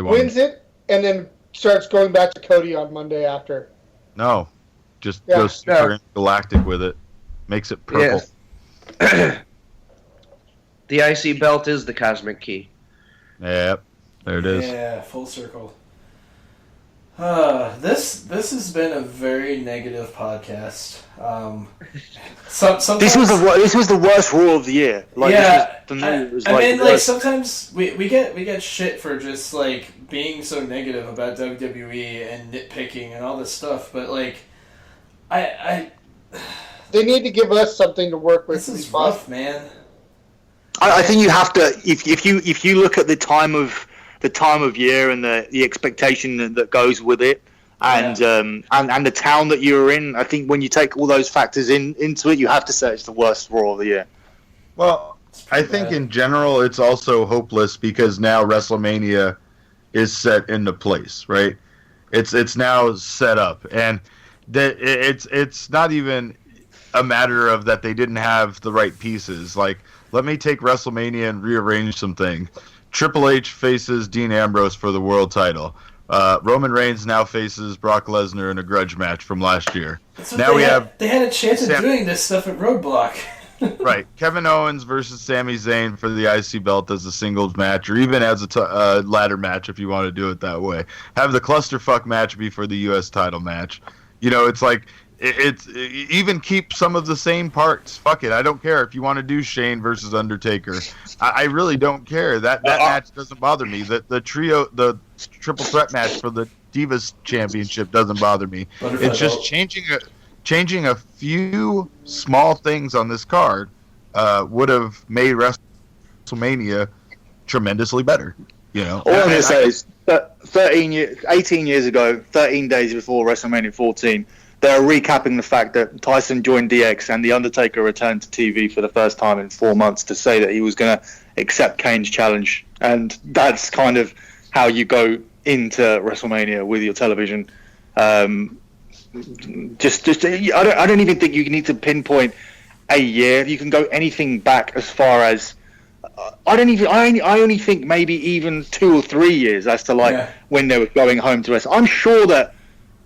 C: wins it, and then starts going back to Cody on Monday after.
B: No, just goes super galactic with it. Makes it purple.
A: Yes. The IC belt is the cosmic key.
B: Yep. There it is.
D: Yeah, full circle. This has been a very negative podcast.
E: This was the worst Raw of the year. Like,
D: yeah,
E: sometimes
D: we get shit for just like being so negative about WWE and nitpicking and all this stuff, but like, I
C: they need to give us something to work with.
D: This is rough, man.
E: I think you have to if you look at the time of year and the expectation that goes with it, and the town that you're in. I think when you take all those factors into it, you have to say it's the worst Raw of the year.
B: Well, I think in general it's also hopeless because now WrestleMania is set into place, right? It's now set up, and it's not even a matter of that they didn't have the right pieces. Like, let me take WrestleMania and rearrange some things. Triple H faces Dean Ambrose for the world title. Roman Reigns now faces Brock Lesnar in a grudge match from last year.
D: They had a chance of doing this stuff at Roadblock.
B: Right. Kevin Owens versus Sami Zayn for the IC belt as a singles match, or even as a ladder match if you want to do it that way. Have the clusterfuck match be for the U.S. title match. You know, it's like, it's even keep some of the same parts. Fuck it, I don't care if you want to do Shane versus Undertaker. I really don't care. That match doesn't bother me. The triple threat match for the Divas Championship doesn't bother me. It's just changing a few small things on this card would have made WrestleMania tremendously better. You know,
E: all I'm going to say is that 18 years ago, 13 days before WrestleMania 14. They're recapping the fact that Tyson joined DX and The Undertaker returned to TV for the first time in 4 months to say that he was going to accept Kane's challenge. And that's kind of how you go into WrestleMania with your television. I don't even think you need to pinpoint a year. You can go anything back as far as I only think maybe even 2 or 3 years as to when they were going home to wrestle. I'm sure that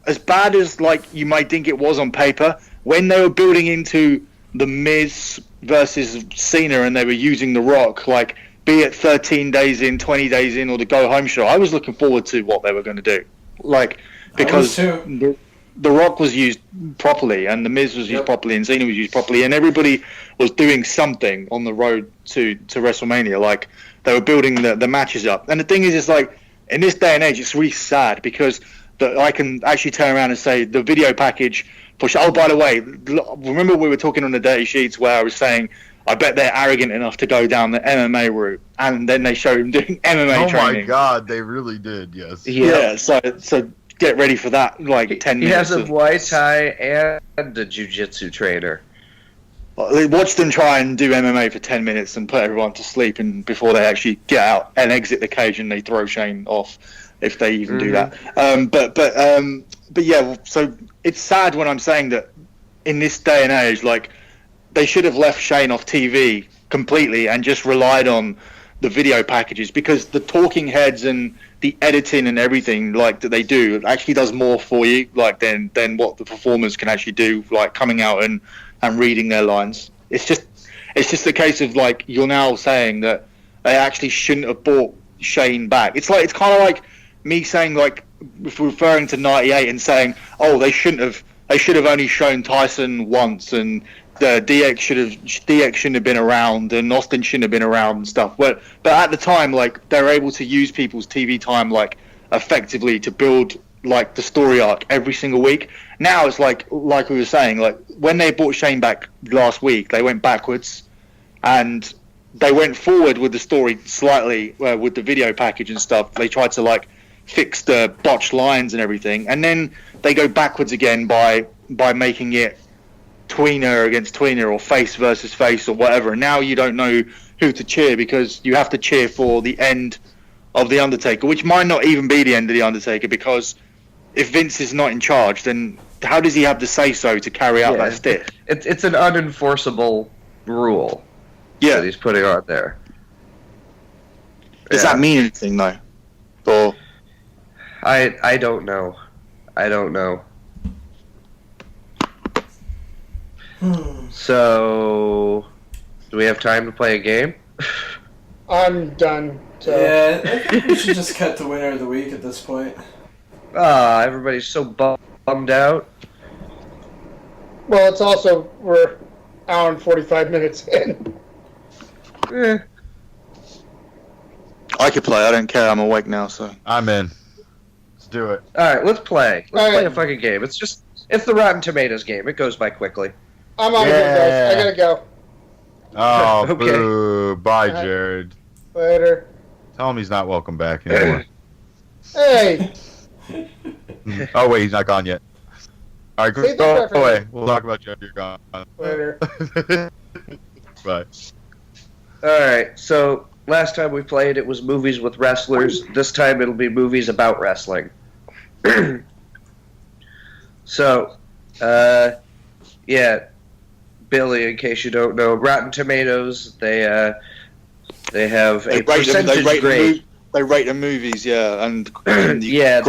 E: as bad as like you might think it was on paper, when they were building into the Miz versus Cena and they were using The Rock, like be it 13 days in, 20 days in, or the go home show, I was looking forward to what they were going to do. Like, because the Rock was used properly and the Miz was used properly and Cena was used properly and everybody was doing something on the road to WrestleMania. Like, they were building the matches up. And the thing is, it's like, in this day and age, it's really sad because I can actually turn around and say the video package for... Oh, by the way, remember we were talking on the Dirty Sheets where I was saying, I bet they're arrogant enough to go down the MMA route. And then they showed him doing MMA training.
B: Oh my God, they really did, yes.
E: Yeah, so get ready for that, like 10 minutes.
A: He has a Muay Thai and a Jiu-Jitsu trainer.
E: Watch them try and do MMA for 10 minutes and put everyone to sleep and before they actually get out and exit the cage and they throw Shane off. If they even do that, but yeah. So it's sad when I'm saying that in this day and age, like they should have left Shane off TV completely and just relied on the video packages because the talking heads and the editing and everything like that they do actually does more for you, like than what the performers can actually do, like coming out and reading their lines. It's just a case of like you're now saying that they actually shouldn't have brought Shane back. It's kind of like me saying, like, referring to 98 and saying, oh, they should have only shown Tyson once and DX shouldn't have been around and Austin shouldn't have been around and stuff. But at the time, like, they were able to use people's TV time, like, effectively to build, like, the story arc every single week. Now it's like we were saying, like, when they brought Shane back last week, they went backwards and they went forward with the story slightly with the video package and stuff. They tried to, like, fix the botched lines and everything, and then they go backwards again by making it tweener against tweener or face versus face or whatever. And now you don't know who to cheer because you have to cheer for the end of The Undertaker, which might not even be the end of The Undertaker because if Vince is not in charge, then how does he have the say-so to carry out that stick?
A: It's an unenforceable rule that he's putting out there.
E: Does that mean anything, though? Or...
A: I don't know. So, do we have time to play a game?
C: I'm done. So,
D: Yeah, I think we should just cut the winner of the week at this point.
A: Everybody's so bummed out.
C: well, it's also we're hour and 45 minutes in.
A: Eh.
E: I could play. I don't care. I'm awake now, so.
B: I'm in. Let's do it.
A: All right, let's play. Let's
C: All
A: play
C: right.
A: a fucking game. It's the Rotten Tomatoes game. It goes by quickly.
C: I'm out of here, guys. I gotta go.
B: Oh,
A: Okay.
B: boo. Bye, Jared.
C: Later.
B: Tell him he's not welcome back anymore.
C: Hey,
B: Oh, wait, he's not gone yet. All right,
C: Save
B: go
C: that for
B: away.
C: me.
B: We'll talk about you after you're gone.
C: later.
B: Bye.
A: All right, so last time we played, it was movies with wrestlers. This time it'll be movies about wrestling. So, yeah, Billy, in case you don't know, Rotten Tomatoes, they have a percentage grade.
E: They rate the movies, yeah, and
A: Yeah,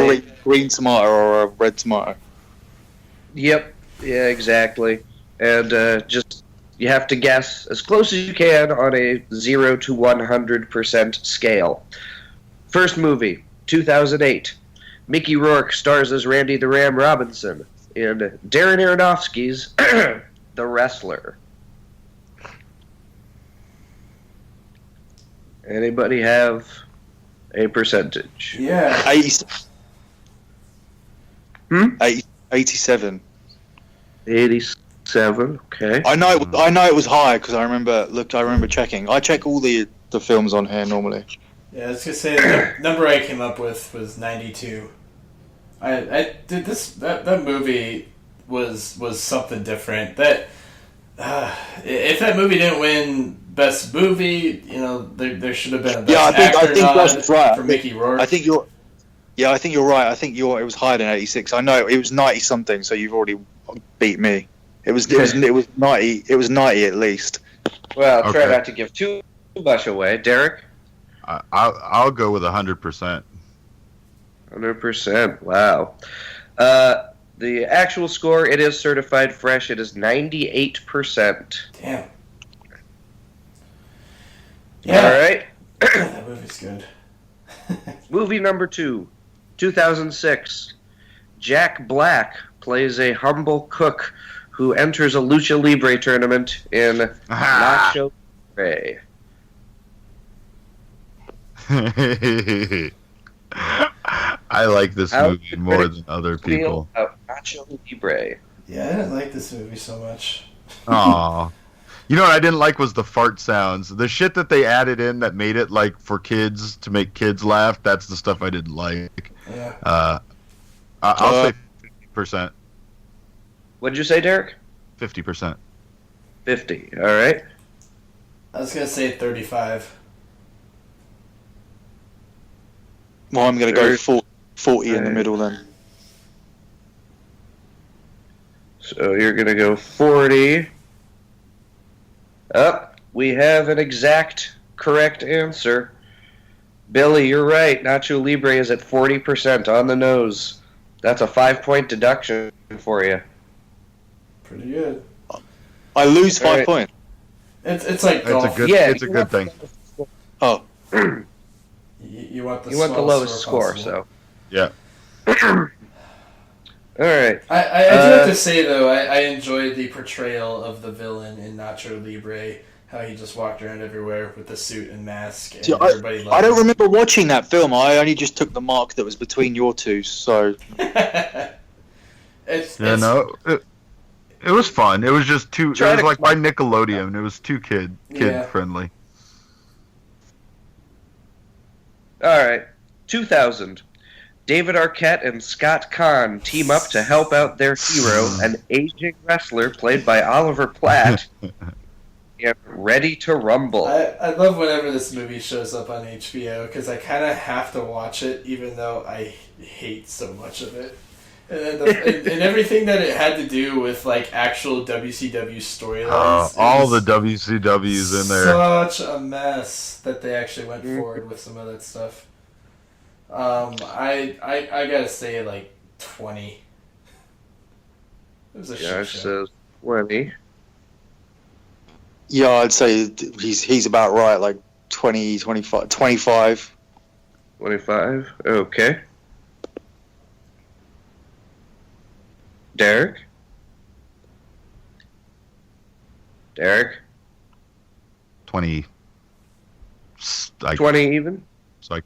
E: green tomato or a red tomato.
A: Yep, yeah, exactly. And just, you have to guess as close as you can on a 0 to 100% scale. First movie, 2008. Mickey Rourke stars as Randy the Ram Robinson in Darren Aronofsky's The Wrestler. Anybody have a percentage?
D: Yeah.
E: 87.
A: 87, okay.
E: I know it was high because I remember checking. I check all the films on here normally.
D: Yeah, I was gonna say the number I came up with was 92. I did this that movie was something different. That if that movie didn't win Best Movie, there should have been a Best Actor
E: I think
D: nod
E: that's right.
D: for Mickey Rourke.
E: I think you're right. I think it was higher than 86. I know it was 90 something, so you've already beat me. It was 90. It was 90 at least.
A: Well, try
B: Okay.
A: not to give too much away. Derek?
B: I'll go with 100%.
A: 100%. Wow. The actual score, it is certified fresh. It is 98%.
D: Damn.
A: All right.
D: That movie's good.
A: Movie number 2, 2006. Jack Black plays a humble cook who enters a lucha libre tournament in Nacho Libre.
B: I like this
A: How
B: movie more than other people.
A: Feel about Nacho Libre.
D: Yeah, I didn't like this movie so much.
B: Aw. You know what I didn't like was the fart sounds. The shit that they added in that made it like for kids to make kids laugh. That's the stuff I didn't like.
D: Yeah.
B: I'll say 50%.
A: What'd you say, Derek?
B: 50%.
A: 50. All right.
D: I was gonna say 35.
E: Well, I'm going to go 40 in the middle then.
A: So you're going to go 40. We have an exact correct answer. Billy, you're right. Nacho Libre is at 40% on the nose. That's a 5-point deduction for you.
D: Pretty good.
E: I lose 5
A: Alright.
E: points.
D: It's like golf.
B: It's a good thing.
E: Oh,
D: You want the
A: You want the lowest score,
D: possible.
A: so.
B: Yeah.
A: All right.
D: I do have to say though, I enjoyed the portrayal of the villain in Nacho Libre. How he just walked around everywhere with the suit and mask, and
E: See,
D: everybody loved
E: I don't
D: him.
E: remember watching that film. I only just took the mark that was between your two, so...
D: It's
B: No, it was fun. It was just too. It
A: Try
B: was
A: to-
B: like by Nickelodeon. It was too kid
D: Yeah.
B: friendly.
A: All right. 2000. David Arquette and Scott Kahn team up to help out their hero, an aging wrestler played by Oliver Platt, and Ready to Rumble.
D: I love whenever this movie shows up on HBO because I kind of have to watch it even though I hate so much of it. And everything that it had to do with like actual WCW storylines.
B: All
D: is
B: the WCWs in there.
D: Such a mess that they actually went forward with some of that stuff. I gotta say like 20. It was a shit
A: Josh
D: show.
A: says 20.
E: Yeah, I'd say he's about right, like 20, 25, 25.
A: 25. Okay. Derek? Derek?
B: 20.
A: 20 even?
B: It's like,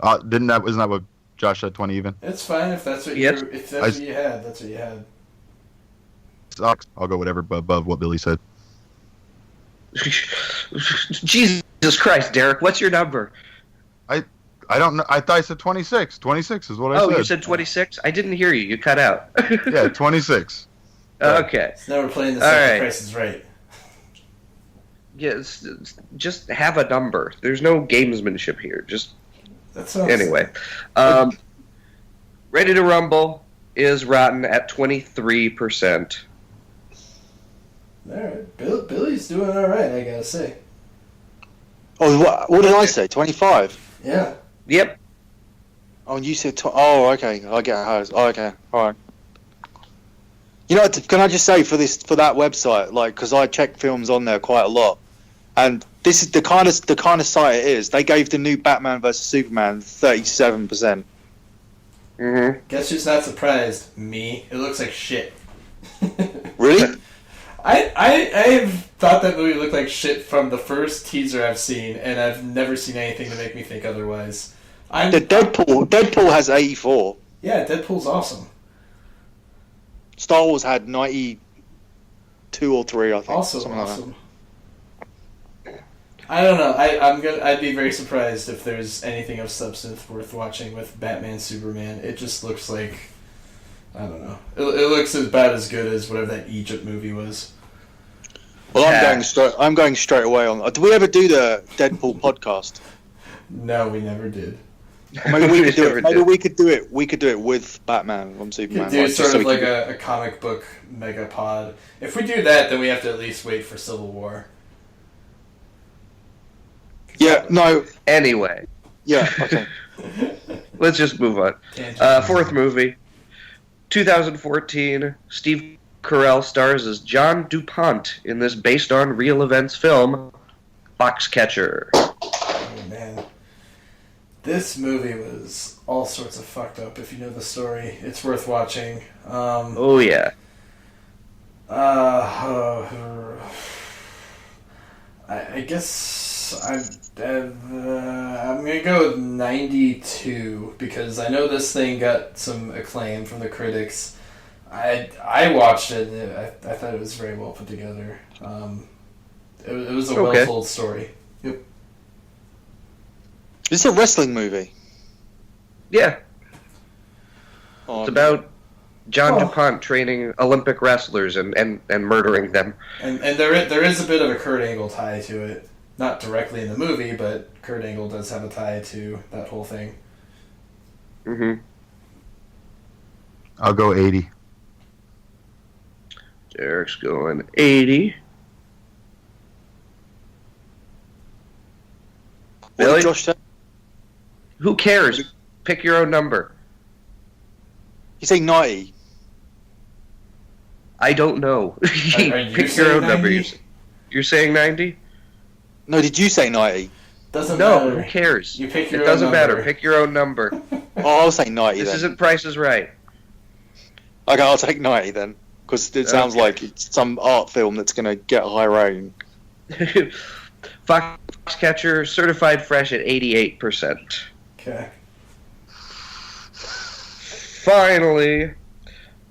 B: isn't that what Josh said? 20 even.
D: It's fine if that's what
A: Yes.
D: if that's what you had. That's what you had.
B: I'll go whatever above what Billy said.
A: Jesus Christ, Derek, what's your number?
B: I don't know. I thought I said 26. 26 is what I said.
A: Oh, you said 26? I didn't hear you. You cut out.
B: Yeah, 26.
A: Okay.
D: So now we're playing the
A: All
D: second
A: right.
D: Price is Right.
A: Yes, just have a number. There's no gamesmanship here. Just
D: That sounds
A: anyway. Ready to Rumble is rotten at 23%.
D: All right, Billy's doing all right. I gotta say.
E: Oh, what did I say? 25.
D: Yeah.
A: Yep.
E: Oh, and you said. Oh, okay. I get hers. Oh, okay. All right. You know, can I just say for that website, like, because I check films on there quite a lot, and this is the kind of site it is. They gave the new Batman vs Superman 37%.
A: Mm-hmm.
D: Guess who's not surprised? Me. It looks like shit.
E: Really?
D: I've thought that movie looked like shit from the first teaser I've seen, and I've never seen anything to make me think otherwise.
E: The Deadpool has 84.
D: Yeah, Deadpool's awesome.
E: Star Wars had 92 or 3, I think.
D: Also
E: something like that.
D: awesome. I don't know. I'd be very surprised if there's anything of substance worth watching with Batman Superman. It just looks like, I don't know. It looks about as good as whatever that Egypt movie was.
E: Well,
A: Yeah.
E: I'm going straight away on. Did we ever do the Deadpool podcast?
D: No, we never did.
E: Or maybe we could do
A: never
E: it. Maybe
A: did.
E: we could do it. We could do it with Batman on
D: You
E: Superman.
D: could do
E: just
D: sort
E: so
D: of
E: we
D: like
E: can-
D: a comic book megapod. If we do that, then we have to at least wait for Civil War.
E: Yeah. No.
A: Anyway,
E: Yeah. Okay.
A: let's just move on.
D: Tangent.
A: Fourth movie, 2014. Steve Carell stars as John DuPont in this based on real events film, Foxcatcher.
D: Oh man, this movie was all sorts of fucked up. If you know the story, it's worth watching.
A: Oh yeah.
D: I guess I'm gonna go with 92 because I know this thing got some acclaim from the critics. I watched it. And I thought it was very well put together. It was a
A: Okay.
D: well told story. Yep.
E: This is a wrestling movie.
A: Yeah,
E: Oh,
A: it's about John
D: Oh.
A: DuPont training Olympic wrestlers and murdering them.
D: And there is a bit of a Kurt Angle tie to it. Not directly in the movie, but Kurt Angle does have a tie to that whole thing.
A: Mm-hmm.
B: I'll go 80.
A: Derek's going 80.
E: What
A: Billy?
E: did Josh say?
A: Who cares? Pick your own number.
E: You say 90.
A: I don't know.
D: Are you
A: Pick your
D: saying
A: own number.
D: 90?
A: You're saying 90?
E: No, did you say 90?
D: Doesn't
A: No,
D: matter.
A: who cares?
D: You pick your
A: It
D: own
A: doesn't
D: number.
A: matter. Pick your own number.
E: Oh, I'll say 90
A: This
E: then.
A: isn't Price is Right.
E: Okay, I'll take 90 then. Because it sounds
A: Okay.
E: like it's some art film that's going to get a high rating.
A: Foxcatcher certified fresh at 88%.
D: Okay.
A: Finally,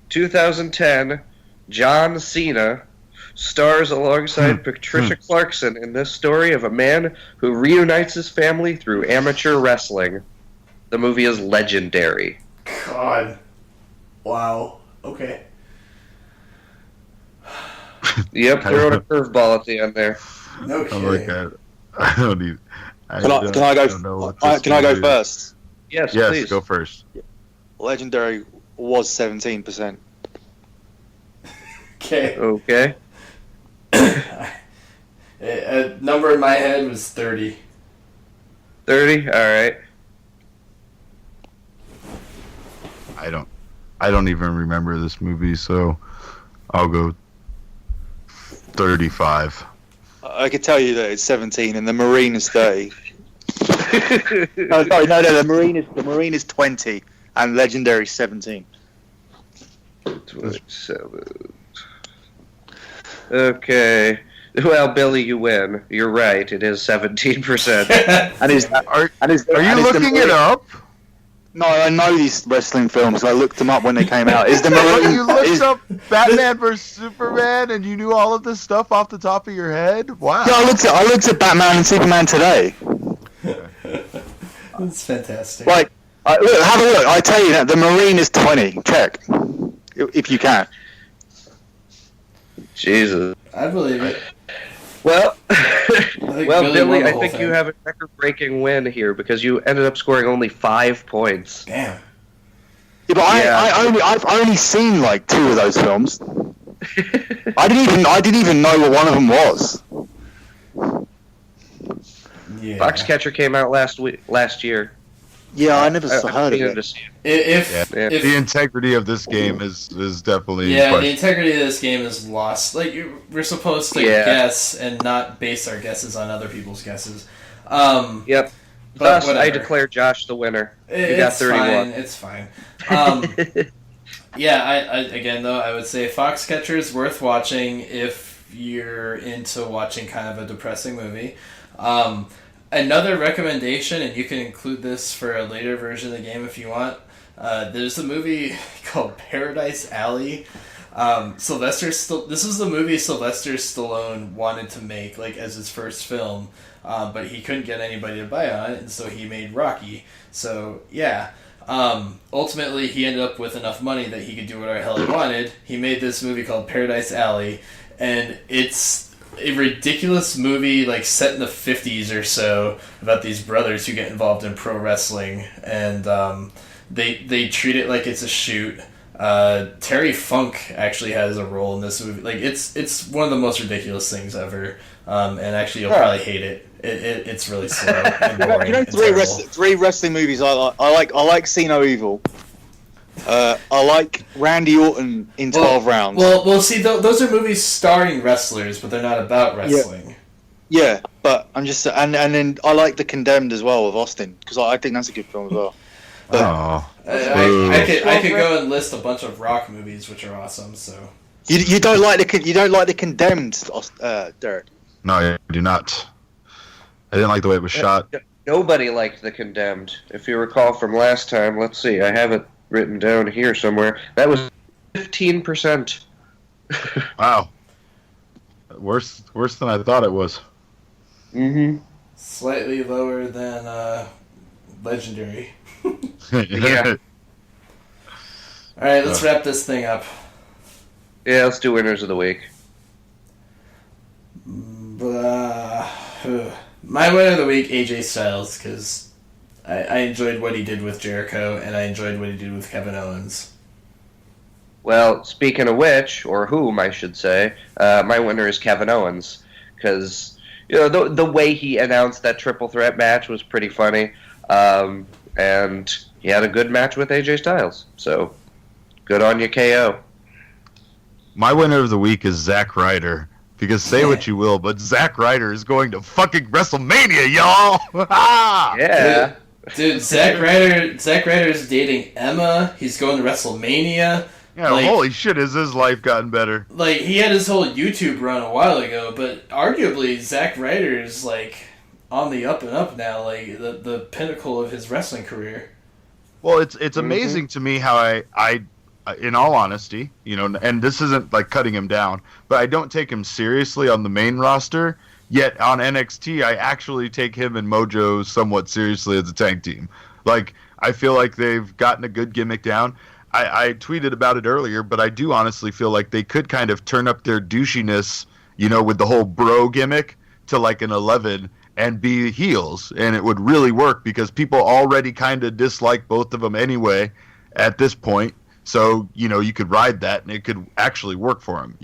A: 2010, John Cena stars alongside Patricia Clarkson in this story of a man who reunites his family through amateur wrestling. The movie is legendary.
D: God. Wow. Okay.
A: Yep, throwing a curveball at the end there.
D: No
B: I'm like
D: kidding.
B: that. I don't even.
E: Can I
B: don't know what this
E: Can I go
B: movie is.
E: first?
A: Yes,
B: Yes,
A: please.
B: go first.
E: Legendary was 17%.
D: Okay.
A: Okay.
D: A number in my head was 30.
A: 30? Alright.
B: I don't even remember this movie, so I'll go 35.
E: I could tell you that it's 17 and the Marine is 30. No, sorry, no, the Marine is 20 and Legendary 17.
A: 27. Okay. Well, Billy, you win. You're right. It is 17%.
E: And
B: Are you looking it up?
E: No, I know these wrestling films. I looked them up when they came out. Is the Marine?
B: You looked up Batman vs Superman, and you knew all of this stuff off the top of your head. Wow.
E: Yeah, I looked at Batman and Superman today.
D: That's fantastic.
E: Like, look, have a look. I tell you that the Marine is 20. Check if you can.
A: Jesus.
D: I believe it.
A: Well, Billy, I
D: won the
A: think
D: whole
A: you
D: thing.
A: have a record-breaking win here because you ended up scoring only 5 points.
D: Damn.
E: Yeah, but I've only seen like 2 of those films. I didn't even know what one of them was.
D: Yeah.
A: Foxcatcher came out last year.
E: Yeah, I never
A: I'm
E: heard of
A: keen
E: it.
A: to see it.
D: If
B: The integrity of this game is definitely in
D: yeah, the
B: question.
D: integrity of this game is lost. Like we're supposed to
A: Yeah.
D: guess and not base our guesses on other people's guesses.
A: Yep.
D: But
A: Thus, I
D: whatever.
A: declare Josh the winner. You got 31.
D: It's fine. Yeah, I again though I would say Foxcatcher is worth watching if you're into watching kind of a depressing movie. Another recommendation, and you can include this for a later version of the game if you want. There's a movie called Paradise Alley. This is the movie Sylvester Stallone wanted to make like as his first film, but he couldn't get anybody to buy on it, and so he made Rocky. So yeah. Ultimately, he ended up with enough money that he could do whatever the hell he wanted. He made this movie called Paradise Alley, and it's a ridiculous movie like set in the 50s or so about these brothers who get involved in pro wrestling, and they treat it like it's a shoot. Terry Funk actually has a role in this movie. Like it's one of the most ridiculous things ever, and actually you'll probably hate it. It's really slow and boring.
E: You know,
D: and terrible.
E: three wrestling movies I like. I like See No Evil. I like Randy Orton in 12 rounds.
D: Well, see, those are movies starring wrestlers, but they're not about wrestling.
E: Yeah, but I'm just and then I like The Condemned as well with Austin because I think that's a good film as well.
B: Oh.
D: I could go and list a bunch of rock movies which are awesome. So
E: You don't like the Condemned, Derek?
B: No, I do not. I didn't like the way it was shot.
A: Nobody liked The Condemned. If you recall from last time, let's see, I have it written down here somewhere. That was 15%.
B: Wow. Worse than I thought it was.
A: Mm-hmm.
D: slightly lower than Legendary.
A: Yeah.
D: All right, let's wrap this thing up.
A: Yeah, let's do winners of the week.
D: My winner of the week, AJ Styles, because I enjoyed what he did with Jericho, and I enjoyed what he did with Kevin Owens.
A: Well, speaking of which, or whom I should say, my winner is Kevin Owens, because the way he announced that triple threat match was pretty funny, and he had a good match with AJ Styles. So, good on you, KO.
B: My winner of the week is Zack Ryder. Because say what you will, but Zack Ryder is going to fucking WrestleMania, y'all!
A: Yeah.
D: Dude, Zack Ryder's dating Emma. He's going to WrestleMania.
B: Yeah, holy shit, has his life gotten better?
D: Like, he had his whole YouTube run a while ago, but arguably Zack Ryder's, like, on the up and up now, like, the pinnacle of his wrestling career.
B: Well, it's amazing to me how I in all honesty, and this isn't like cutting him down, but I don't take him seriously on the main roster, yet on NXT I actually take him and Mojo somewhat seriously as a tag team. Like, I feel like they've gotten a good gimmick down. I tweeted about it earlier, but I do honestly feel like they could kind of turn up their douchiness, with the whole bro gimmick to like an 11 and be heels, and it would really work because people already kind of dislike both of them anyway at this point. So, you could ride that, and it could actually work for him,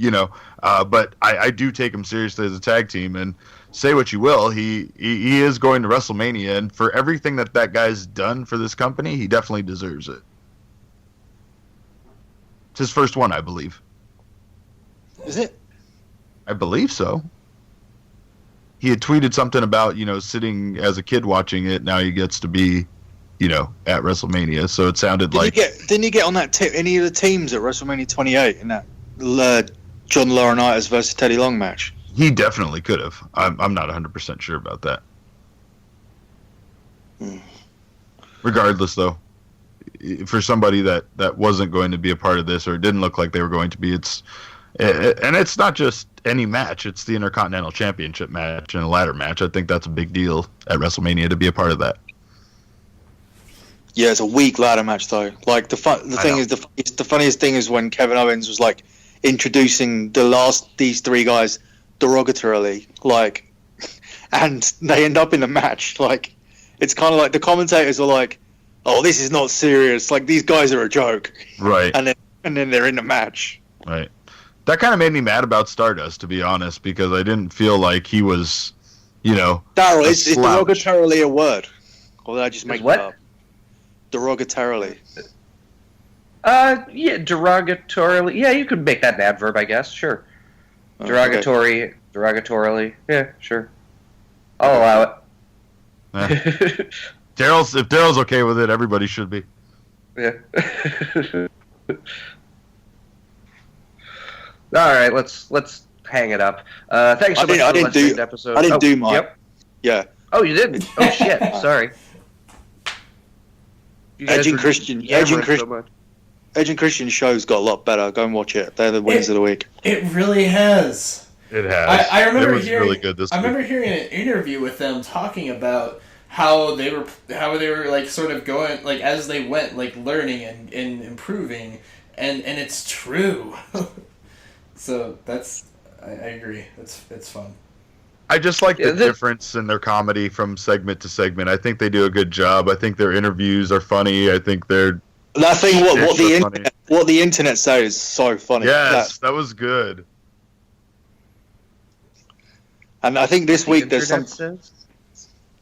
B: But I do take him seriously as a tag team, and say what you will, he is going to WrestleMania, and for everything that guy's done for this company, he definitely deserves it. It's his first one, I believe.
E: Is it?
B: I believe so. he had tweeted something about, sitting as a kid watching it. Now he gets to be, at WrestleMania. So it sounded
E: Didn't you get on that any of the teams at WrestleMania 28 in that John Laurinaitis versus Teddy Long match?
B: He definitely could have. I'm not 100% sure about that. Regardless, though, for somebody that wasn't going to be a part of this, or didn't look like they were going to be, and it's not just any match. It's the Intercontinental Championship match and a ladder match. I think that's a big deal at WrestleMania to be a part of that.
E: Yeah, it's a weak ladder match though. Like the funniest thing is when Kevin Owens was like introducing these three guys derogatorily, like, and they end up in the match. Like, it's kind of like the commentators are like, "Oh, this is not serious. Like, these guys are a joke."
B: Right.
E: And then they're in the match.
B: Right. That kind of made me mad about Stardust, to be honest, because I didn't feel like he was,
E: Darrell, is derogatorily a word? Or did I just make
A: what?
E: it up? Derogatorily.
A: Yeah, derogatorily. Yeah, you could make that an adverb, I guess. Sure.
E: Okay.
A: Derogatorily. Yeah, sure. I'll allow it.
B: If Darrell's okay with it, everybody should be.
A: Yeah. All right, let's hang it up. Thanks so much for listening to the episode.
E: I didn't do mine.
A: Yep.
E: Yeah.
A: Oh, you didn't? Oh shit! Sorry.
E: Edge and Christian show's got a lot better. Go and watch it. They're the winners of the week.
D: It really has.
B: It has.
D: I remember
B: it was
D: hearing.
B: Really good this
D: I remember
B: week.
D: hearing an interview with them talking about how they were like sort of going, like, as they went, like, learning and improving, and it's true. So I agree. It's fun.
B: I just like the difference in their comedy from segment to segment. I think they do a good job. I think their interviews are funny. I think they're
E: that thing. What the internet says is so funny.
B: Yes, that was good.
E: And I think this week there's some.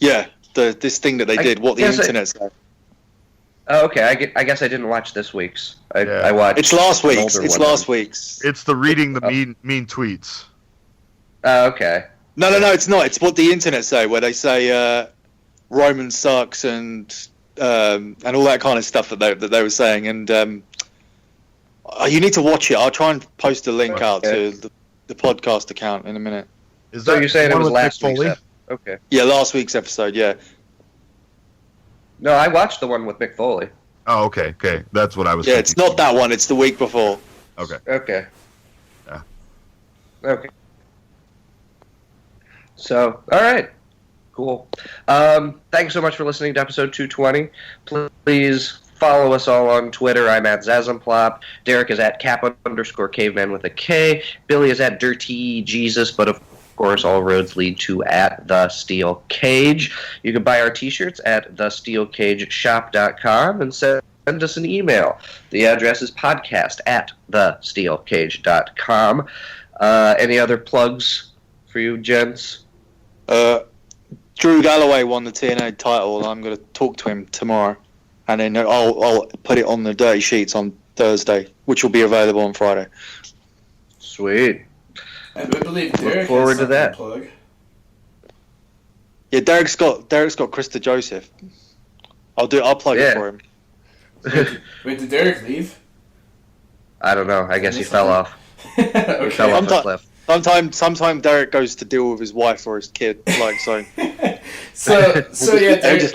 E: Yeah, this thing that they did. What the internet said.
A: Oh, okay. I guess I didn't watch this week's. I watched.
E: It's last week's. Last week's.
B: It's the reading the mean tweets.
A: Oh, okay.
E: No, it's not. It's what the internet say, where they say Roman sucks and all that kind of stuff that they were saying. And you need to watch it. I'll try and post a link out to the podcast account in a minute.
A: So you're saying it was last week's episode? Okay.
E: Yeah, last week's episode. Yeah.
A: No, I watched the one with Mick Foley.
B: Oh, okay. That's what I was.
E: Yeah,
B: thinking.
E: it's not that one. It's the week before.
A: Okay.
B: Yeah.
A: Okay. So, all right. Cool. Thanks so much for listening to episode 220. Please follow us all on Twitter. I'm at Zazamplop. Derek is at _caveman with a K. Billy is at Dirtee Jesus, but of course, all roads lead to at The Steel Cage. You can buy our t-shirts at thesteelcageshop.com and send us an email. The address is podcast@thesteelcage.com. Any other plugs for you, gents?
E: Drew Galloway won the TNA title, and I'm going to talk to him tomorrow. And then I'll put it on the Dirty Sheets on Thursday, which will be available on Friday.
A: Sweet.
D: I believe Derek
A: Look forward to that.
D: Plug.
E: Yeah, Derek's got Krista Joseph. I'll plug it for him.
D: Wait, did Derek leave?
A: I don't know. I guess he fell off.
D: Okay.
A: He fell off the cliff.
E: Sometimes Derek goes to deal with his wife or his kid, like so.
D: so yeah,
E: they just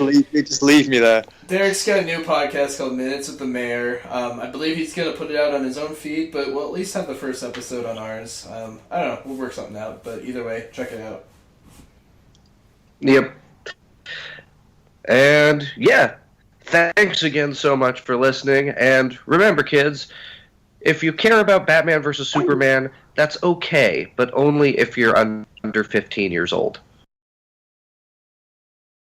E: leave me there.
D: Derek's got a new podcast called Minutes with the Mayor. I believe he's gonna put it out on his own feed, but we'll at least have the first episode on ours. I don't know. We'll work something out, but either way, check it out.
A: Yep. And yeah, thanks again so much for listening. And remember, kids, if you care about Batman versus Superman, that's okay, but only if you're under 15 years old.